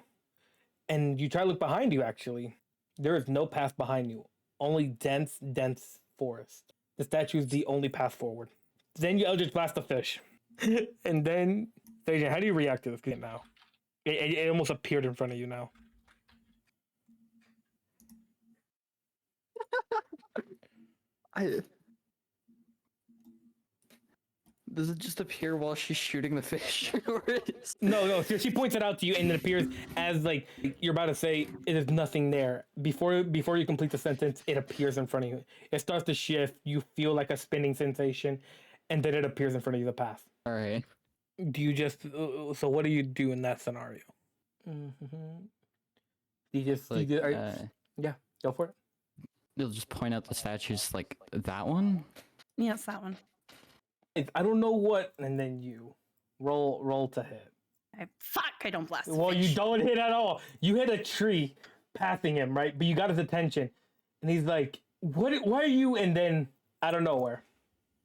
and you try to look behind you. Actually, there is no path behind you. Only dense forest. The statue is the only path forward. Then you Eldritch Blast the fish. And then, Adrian, how do you react to this now? It almost appeared in front of you now. Does it just appear while she's shooting the fish? Or No. So she points it out to you, and it appears as like you're about to say it is nothing there. Before you complete the sentence, it appears in front of you. It starts to shift. You feel like a spinning sensation, and then it appears in front of you. The path. All right. Do you just? So what do you do in that scenario? Mm-hmm. Like, yeah, go for it. you'll just point out the statues like that one. Yes, that one. I don't know what, and then you roll to hit. I don't blast. Well, you don't hit at all. You hit a tree, passing him, right? But you got his attention, and he's like, "What? Why are you?" And then out of nowhere,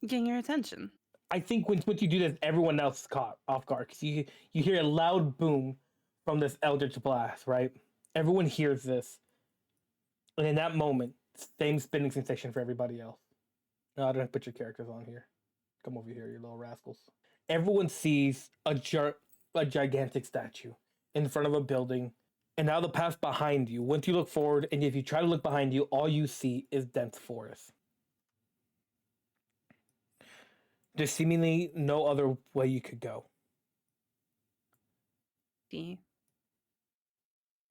Getting your attention. I think once you do this, everyone else is caught off guard because you hear a loud boom from this eldritch blast, right? Everyone hears this, and in that moment, same spinning sensation for everybody else. No, I don't put your characters on here. Come over here, you little rascals. Everyone sees a gigantic statue in front of a building, and now the path behind you. Once you look forward, and if you try to look behind you, all you see is dense forest. There's seemingly no other way you could go.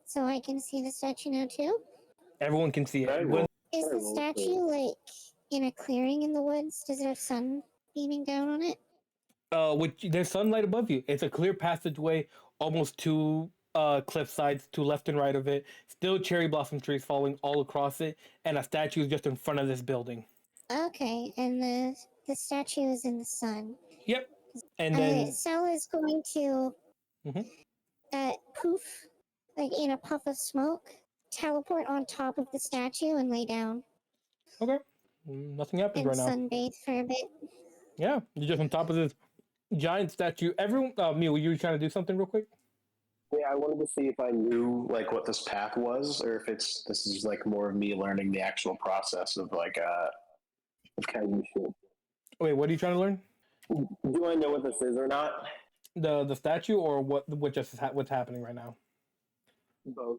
So I can see the statue now too? Everyone can see it. Very When- well. Is the statue like in a clearing in the woods? Does it have sun beaming down on it? there's sunlight above you. It's a clear passageway, almost two cliff sides to left and right of it. Still cherry blossom trees falling all across it, and a statue is just in front of this building. Okay, and the statue is in the sun. Yep. And then Sal is going to Mhm. poof, like in a puff of smoke, teleport on top of the statue and lay down okay, nothing happens and right now. sunbathe for a bit. Yeah, you're just on top of this giant statue. Everyone, Mew, you were trying to do something real quick? Yeah, I wanted to see if I knew like what this path was, or if this is like more of me learning the actual process of like of Kaiju shit. Wait, what are you trying to learn? Do I know what this is or not? The statue, or what just what's happening right now? Both.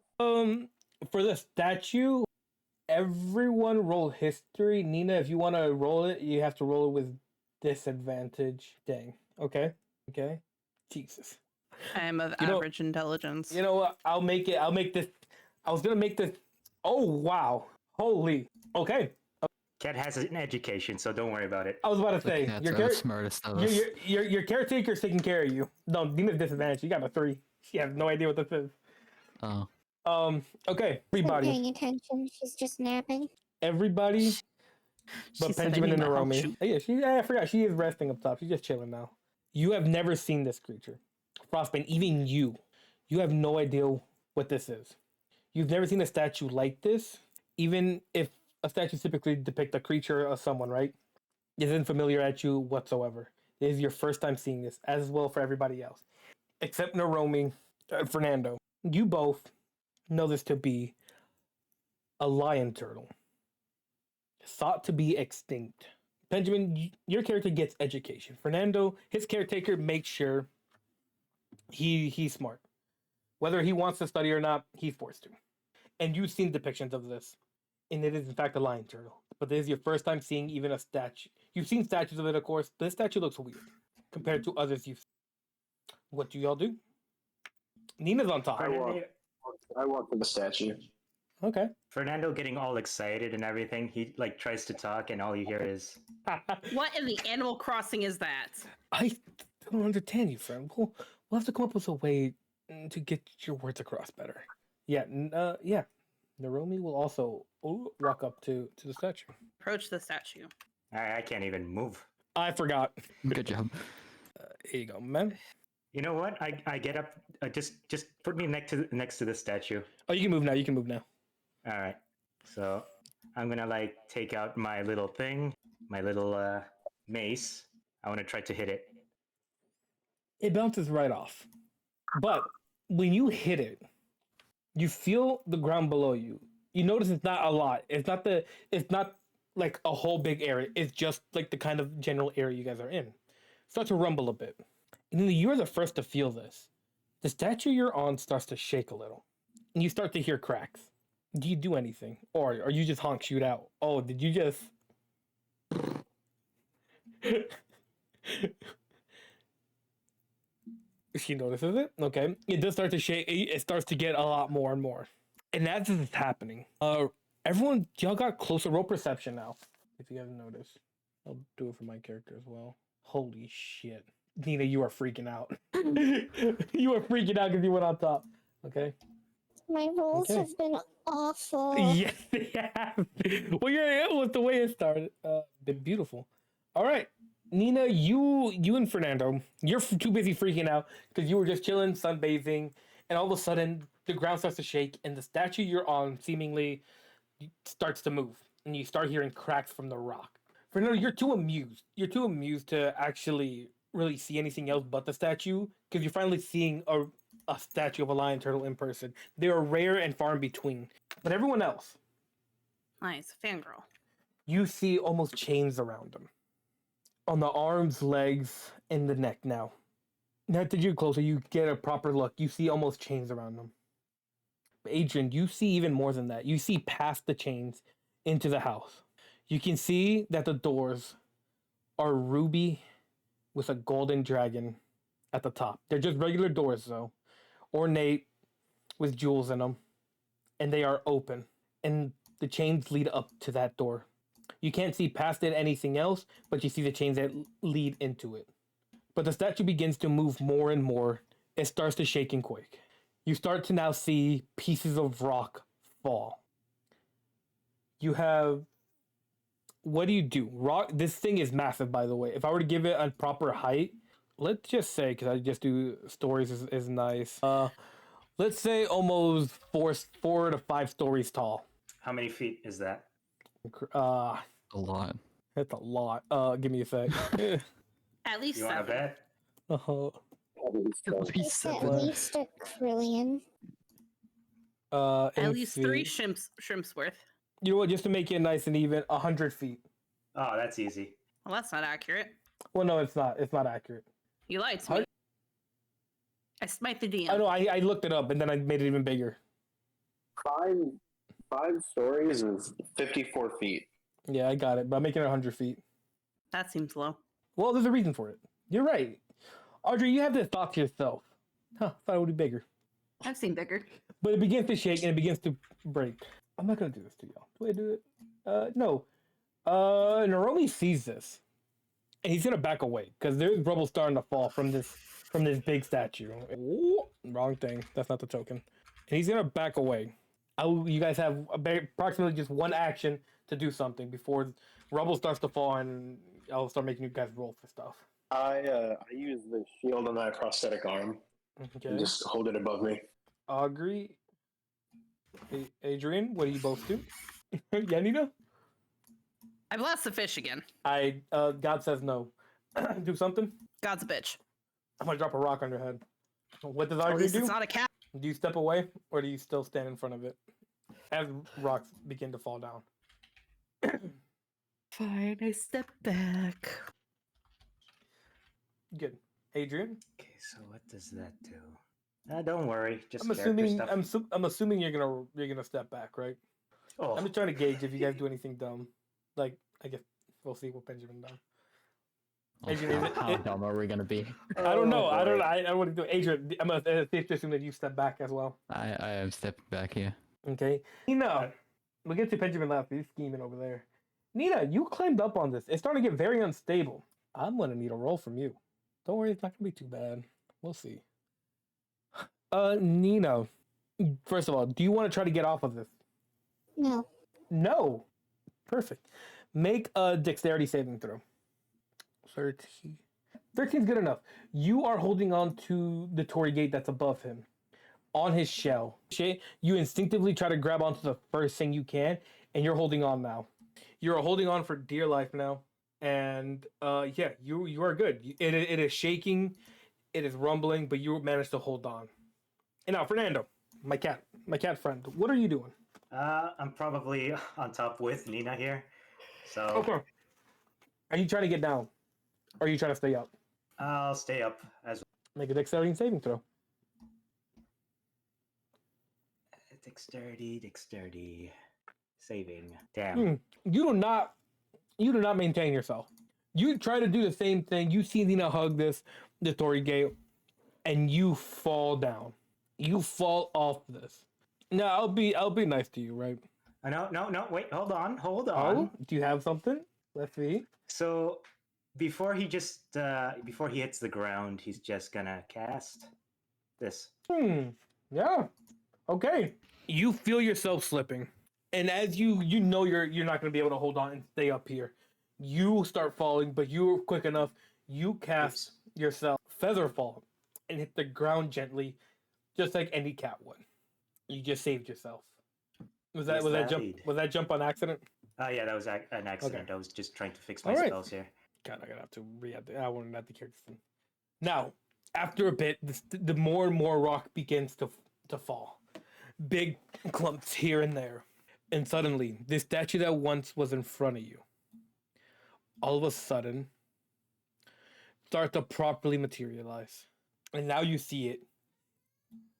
For the statue, everyone roll history. Nina, if you want to roll it, you have to roll it with disadvantage. Dang. Okay. Jesus. I am of You know- average intelligence. You know what? I'll make this. I was gonna make this. Oh wow! Holy. Okay. Cat has an education, so don't worry about it. I was about to The say cats your are the character. smartest of us. Your caretaker's taking care of you. No, Nina's disadvantage. You got a 3. She has no idea what this is. Oh, Okay, Not everybody. paying attention. She's just napping. Everybody She but said, "I Benjamin need and my help, Naomi. shoot." I forgot. She is resting up top. She's just chilling now. You have never seen this creature. Frostbane, even you have no idea what this is. You've never seen a statue like this, even if a statue typically depict a creature or someone, right? It isn't familiar at you whatsoever. It is your first time seeing this, as well for everybody else. Except Naomi, Fernando. You both know this to be a lion turtle. Thought to be extinct. Benjamin, your character gets education. Fernando, his caretaker makes sure he's smart. Whether he wants to study or not, he's forced to. And you've seen depictions of this, and it is in fact a lion turtle. But this is your first time seeing even a statue. You've seen statues of it, of course, but this statue looks weird compared to others you've seen. What do y'all do? Nina's on top. I walk to the statue. Okay. Fernando getting all excited and everything. He like tries to talk, and all you hear is What in the Animal Crossing is that? I don't understand you, friend. We'll have to come up with a way to get your words across better. Yeah, yeah. Naromi will also walk up to the statue. Approach the statue. I can't even move. I forgot. Good job. Here you go, man. You know what? I get up. Just put me next to the statue. Oh, you can move now. You can move now. All right. So I'm gonna like take out my little thing, my little mace. I want to try to hit it. It bounces right off. But when you hit it, you feel the ground below you. You notice it's not a lot. It's not like a whole big area. It's just like the kind of general area you guys are in. Starts to rumble a bit. And you're the first to feel this. The statue you're on starts to shake a little. And you start to hear cracks. Do you do anything? Or are you just honk shoot out? Oh, did you just... She notices it. Okay. It does start to shake. It starts to get a lot more and more. And as this is happening, everyone, y'all got closer roll perception now. If you haven't noticed. I'll do it for my character as well. Holy shit. Nina, you are freaking out. You are freaking out because you went on top. Okay. My rolls Okay. have been awful. Yes, they have. Well, it was the way it started. Been beautiful. All right, Nina, you and Fernando, you're too busy freaking out because you were just chilling, sunbathing, and all of a sudden the ground starts to shake, and the statue you're on seemingly starts to move, and you start hearing cracks from the rock. Fernando, you're too amused. You're too amused to actually really see anything else but the statue because you're finally seeing a statue of a lion turtle in person. They are rare and far in between. But everyone else, Nice. Fangirl. you see almost chains around them. On the arms, legs, and the neck now. Now that you're closer, you get a proper look. You see almost chains around them. But Adrian, you see even more than that. You see past the chains into the house. You can see that the doors are ruby with a golden dragon at the top. They're just regular doors, though. Ornate with jewels in them. And they are open. And the chains lead up to that door. You can't see past it anything else, but you see the chains that lead into it. But the statue begins to move more and more. It starts to shake and quake. You start to now see pieces of rock fall. You have... What do you do? Rock. This thing is massive, by the way. If I were to give it a proper height, let's just say, because I just do stories is nice. Let's say almost 4 to 5 stories tall. How many feet is that? A lot. That's a lot. Give me a sec. At least You want to 7. bet? It's at least a trillion. At in least feet. 3 shrimps worth. You know what? Just to make it nice and even, 100 feet. Oh, that's easy. Well, that's not accurate. Well, no, it's not. It's not accurate. You lied to me. I smite the DM. I know. I looked it up and then I made it even bigger. Five stories is 54 feet. Yeah, I got it. But I'm making it 100 feet. That seems low. Well, there's a reason for it. You're right. Audrey, you have this thought to yourself. Huh, thought it would be bigger. I've seen bigger. But it begins to shake and it begins to break. I'm not going to do this to y'all. Do I do it? No. Naromi sees this. And he's going to back away. Because there's rubble starting to fall from this big statue. Ooh, wrong thing. That's not the token. And he's going to back away. You guys have approximately just one action to do something before rubble starts to fall and I'll start making you guys roll for stuff. I use the shield on my prosthetic arm Okay. and just hold it above me. Aubrey, Adrian, what do you both do? Yeah, Nina? I blast the fish again. God says no. Do something? God's a bitch. I'm gonna drop a rock on your head. What does At Audrey least do? it's not a cat. Do you step away or do you still stand in front of it as rocks begin to fall down? Fine, I step back. Good. Adrian? Okay, so what does that do? Don't worry, just I'm character assuming stuff. I'm assuming you're gonna step back, right? Oh, I'm just trying to gauge if you guys do anything dumb. Like, I guess we'll see what Benjamin does. Adrian, is How dumb are we gonna be? I don't know. oh, I don't. boy. I want to do. Adrian, I'm gonna safe to assume that you step back as well. I am stepping back here. Okay. Nina, we'll get to Benjamin left. He's scheming over there. Nina, you climbed up on this. It's starting to get very unstable. I'm gonna need a roll from you. Don't worry, it's not gonna be too bad. We'll see. Nina, first of all, do you want to try to get off of this? No. No. Perfect. Make a dexterity saving throw. 13. 13 is good enough. You are holding on to the torii gate that's above him, on his shell. You instinctively try to grab onto the first thing you can, and you're holding on now. You're holding on for dear life now, and yeah, you are good. It is shaking, it is rumbling, but you managed to hold on. And now, Fernando, my cat friend, what are you doing? I'm probably on top with Nina here. So Okay. Are you trying to get down? Or are you trying to stay up? I'll stay up as Make a dexterity saving throw. dexterity. Saving. Damn. You do not maintain yourself. You try to do the same thing. You see Nina hug the torii gate, and you fall down. You fall off this. Now I'll be nice to you, right? No, wait, hold on. Oh, do you have something? Let's see. So before he hits the ground, he's just gonna cast this. Yeah. Okay. You feel yourself slipping. And as you know you're not gonna be able to hold on and stay up here. You start falling, but you're quick enough. You cast yourself feather fall and hit the ground gently, just like any cat would. You just saved yourself. Was that jump on accident? Yeah, that was an accident. Okay. I was just trying to fix my All right. spells here. God, I'm gonna have to re-add I want to add the characters in. Now, after a bit, the more and more rock begins to fall. Big clumps here and there. And suddenly, this statue that once was in front of you, all of a sudden, start to properly materialize. And now you see it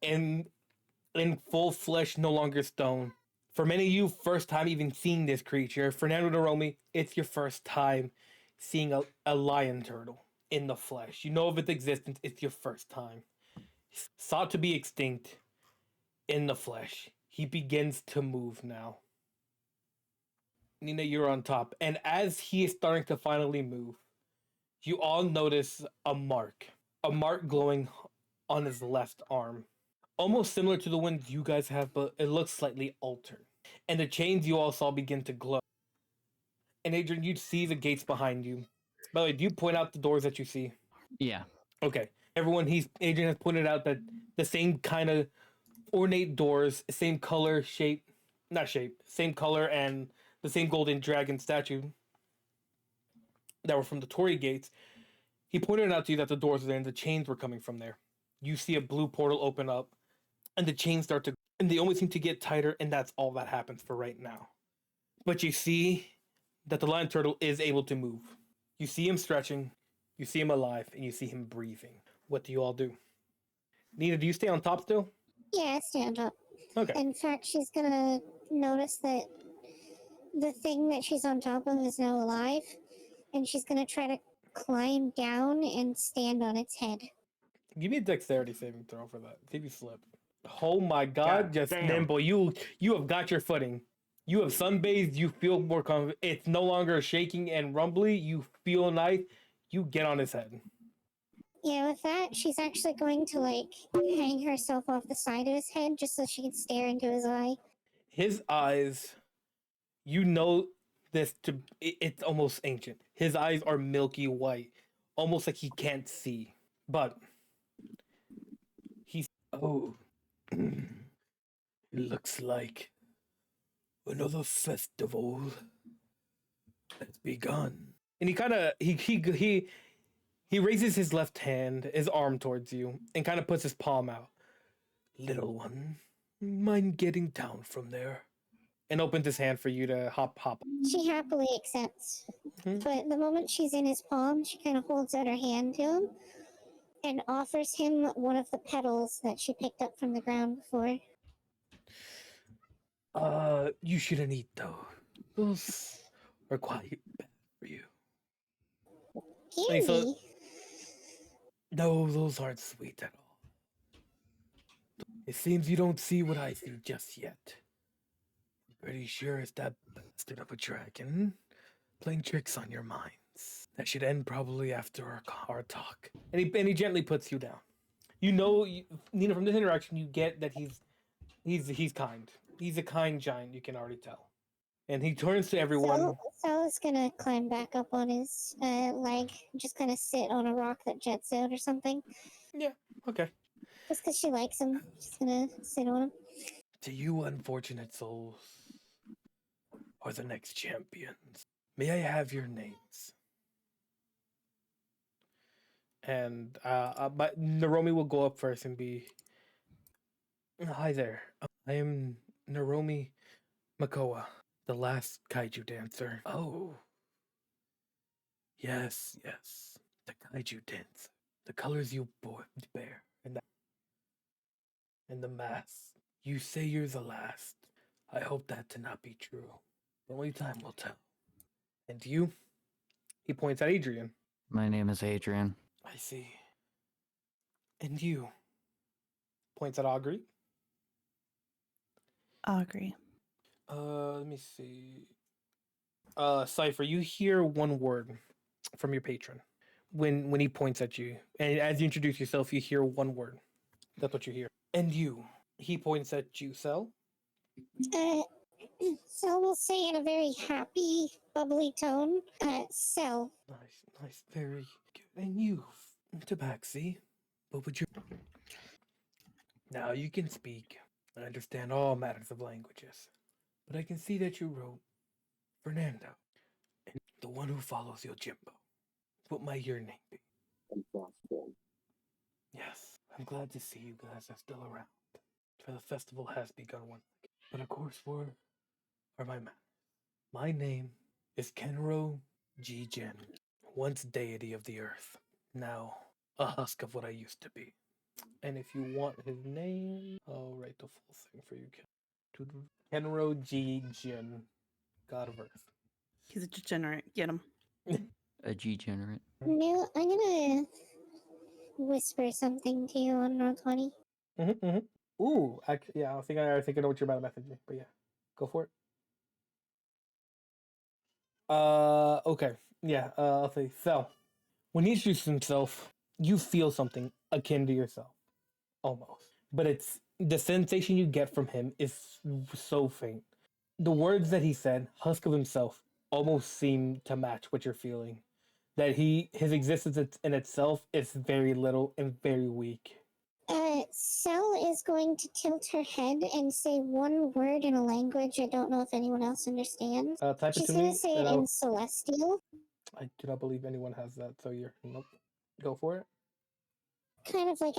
in full flesh, no longer stone. For many of you, first time even seeing this creature. Fernando Naromi, it's your first time seeing a lion turtle in the flesh. You know of its existence, it's your first time. Sought to be extinct in the flesh. He begins to move now. Nina, you're on top. And as he is starting to finally move, you all notice a mark glowing on his left arm. Almost similar to the ones you guys have, but it looks slightly altered. And the chains you all saw begin to glow. And Adrian, you see the gates behind you. By the way, do you point out the doors that you see? Yeah. Okay. Everyone, Adrian has pointed out that the same kind of ornate doors, same color, same color and the same golden dragon statue that were from the torii gates. He pointed out to you that the doors were there and the chains were coming from there. You see a blue portal open up and the chains start to, and they only seem to get tighter, and that's all that happens for right now. But you see that the lion turtle is able to move. You see him stretching, you see him alive, and you see him breathing. What do you all do? Nina, do you stay on top still? Yeah, stand up. Okay. In fact, she's gonna notice that the thing that she's on top of is now alive, and she's gonna try to climb down and stand on its head. Give me a dexterity saving throw for that. See if you slip. Oh my god, God just damn. nimble. You have got your footing. You have sunbathed, you feel more confident. It's no longer shaking and rumbly. You feel nice. You get on his head. Yeah, with that, she's actually going to, hang herself off the side of his head just so she can stare into his eye. His eyes, you know this to, it's almost ancient. His eyes are milky white, almost like he can't see. But he's, oh, it looks like another festival has begun. And he raises his left hand, his arm towards you, and kind of puts his palm out. Little one, mind getting down from there? And opens his hand for you to hop. She happily accepts. Mhm. But the moment she's in his palm, she kind of holds out her hand to him. and offers him one of the petals that she picked up from the ground before. You shouldn't eat those. Those are quite bad for you. Hey, so- Candy? No, those aren't sweet at all. It seems you don't see what I see just yet. Pretty sure it's that bastard of a dragon playing tricks on your minds. That should end probably after our talk. And he gently puts you down. You know, Nina, from this interaction, you get that he's kind. He's a kind giant. You can already tell. And he turns to everyone. Sal's gonna climb back up on his leg, just kind of sit on a rock that jets out or something. Yeah. Okay. Just because she likes him, she's gonna sit on him. To you, unfortunate souls, are the next champions. May I have your names? And but Naromi will go up first and be. Hi there. I am Naromi Makoa, the last kaiju dancer. Oh. Yes, yes. The kaiju dance. The colors you bear. And the mask. You say you're the last. I hope that to not be true. Only time will tell. And you? He points at Adrian. My name is Adrian. I see. And you? Points at Augury. Augury. Let me see. Cypher, you hear one word from your patron when he points at you, and as you introduce yourself, you hear one word. That's what you hear. And you? He points at you, Cell. Sel will say in a very happy, bubbly tone, Sel. Nice, very good. And you, Tabaxi, what would you? Now you can speak. I understand all matters of languages, but I can see that you wrote Fernando, and the one who follows Yojimbo. What might your name be? Yes, I'm glad to see you guys are still around, for the festival has begun once again. But of course, for my manners. My name is Kenro G. Jin, once deity of the earth, now a husk of what I used to be. And if you want his name, I'll write the full thing for you. Kenro G. Jin, God of Earth. He's a degenerate. Get him. A degenerate. No, I'm gonna whisper something to you on Roll20. Ooh, yeah, I think I know what you're about to message me, but yeah, go for it. Okay, yeah, I'll say so. When he introduces himself, you feel something akin to yourself, almost, but it's the sensation you get from him is so faint. The words that he said, husk of himself, almost seem to match what you're feeling. That his existence in itself is very little and very weak. Sel is going to tilt her head and say one word in a language I don't know if anyone else understands. Type it She's to gonna me. say it And in Celestial. I do not believe anyone has that, so you're nope. Go for it. Kind of like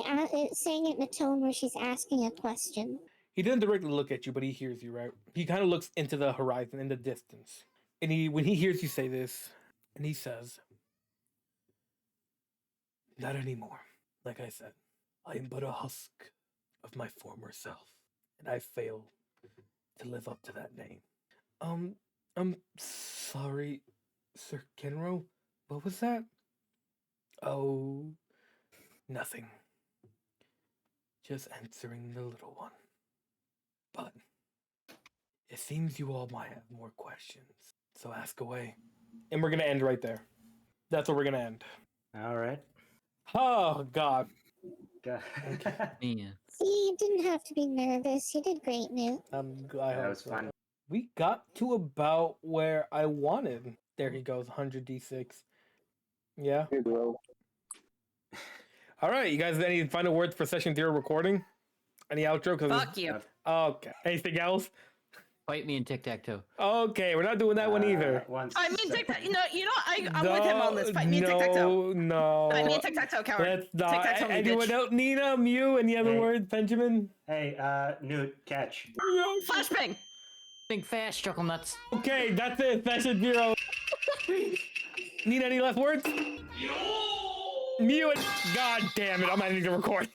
saying it in a tone where she's asking a question. He didn't directly look at you, but he hears you, right? He kind of looks into the horizon in the distance, and when he hears you say this, and he says, "Not anymore. Like I said, I am but a husk of my former self, and I fail to live up to that name. I'm sorry, Sir Kenro. What was that? Oh, nothing. Just answering the little one. But it seems you all might have more questions, so ask away." And we're gonna end right there. That's where we're gonna end. All right. Oh God. Go- Yeah. See, you didn't have to be nervous. You did great, Newt. I That hope was so. fun. We got to about where I wanted. There he goes, 100 d6. Yeah. Hey, bro. All right, you guys. Any final words for session 0 recording? Any outro? Fuck you. Okay. Anything else? Fight me in tic-tac-toe. Okay, we're not doing that one either. I mean, tic-tac. I'm with him on this. Fight me in tic-tac-toe. No. Fight me in tic-tac-toe, coward. That's not. Tic-tac-toe me, Anyone bitch. else? Nina, Mew, any other Hey. words? Benjamin? Hey, Newt, catch. Flashbang. Think fast, chuckle nuts. Okay, that's it. Session 0. Nina, any last words? Mute. God damn it! I'm ending the record.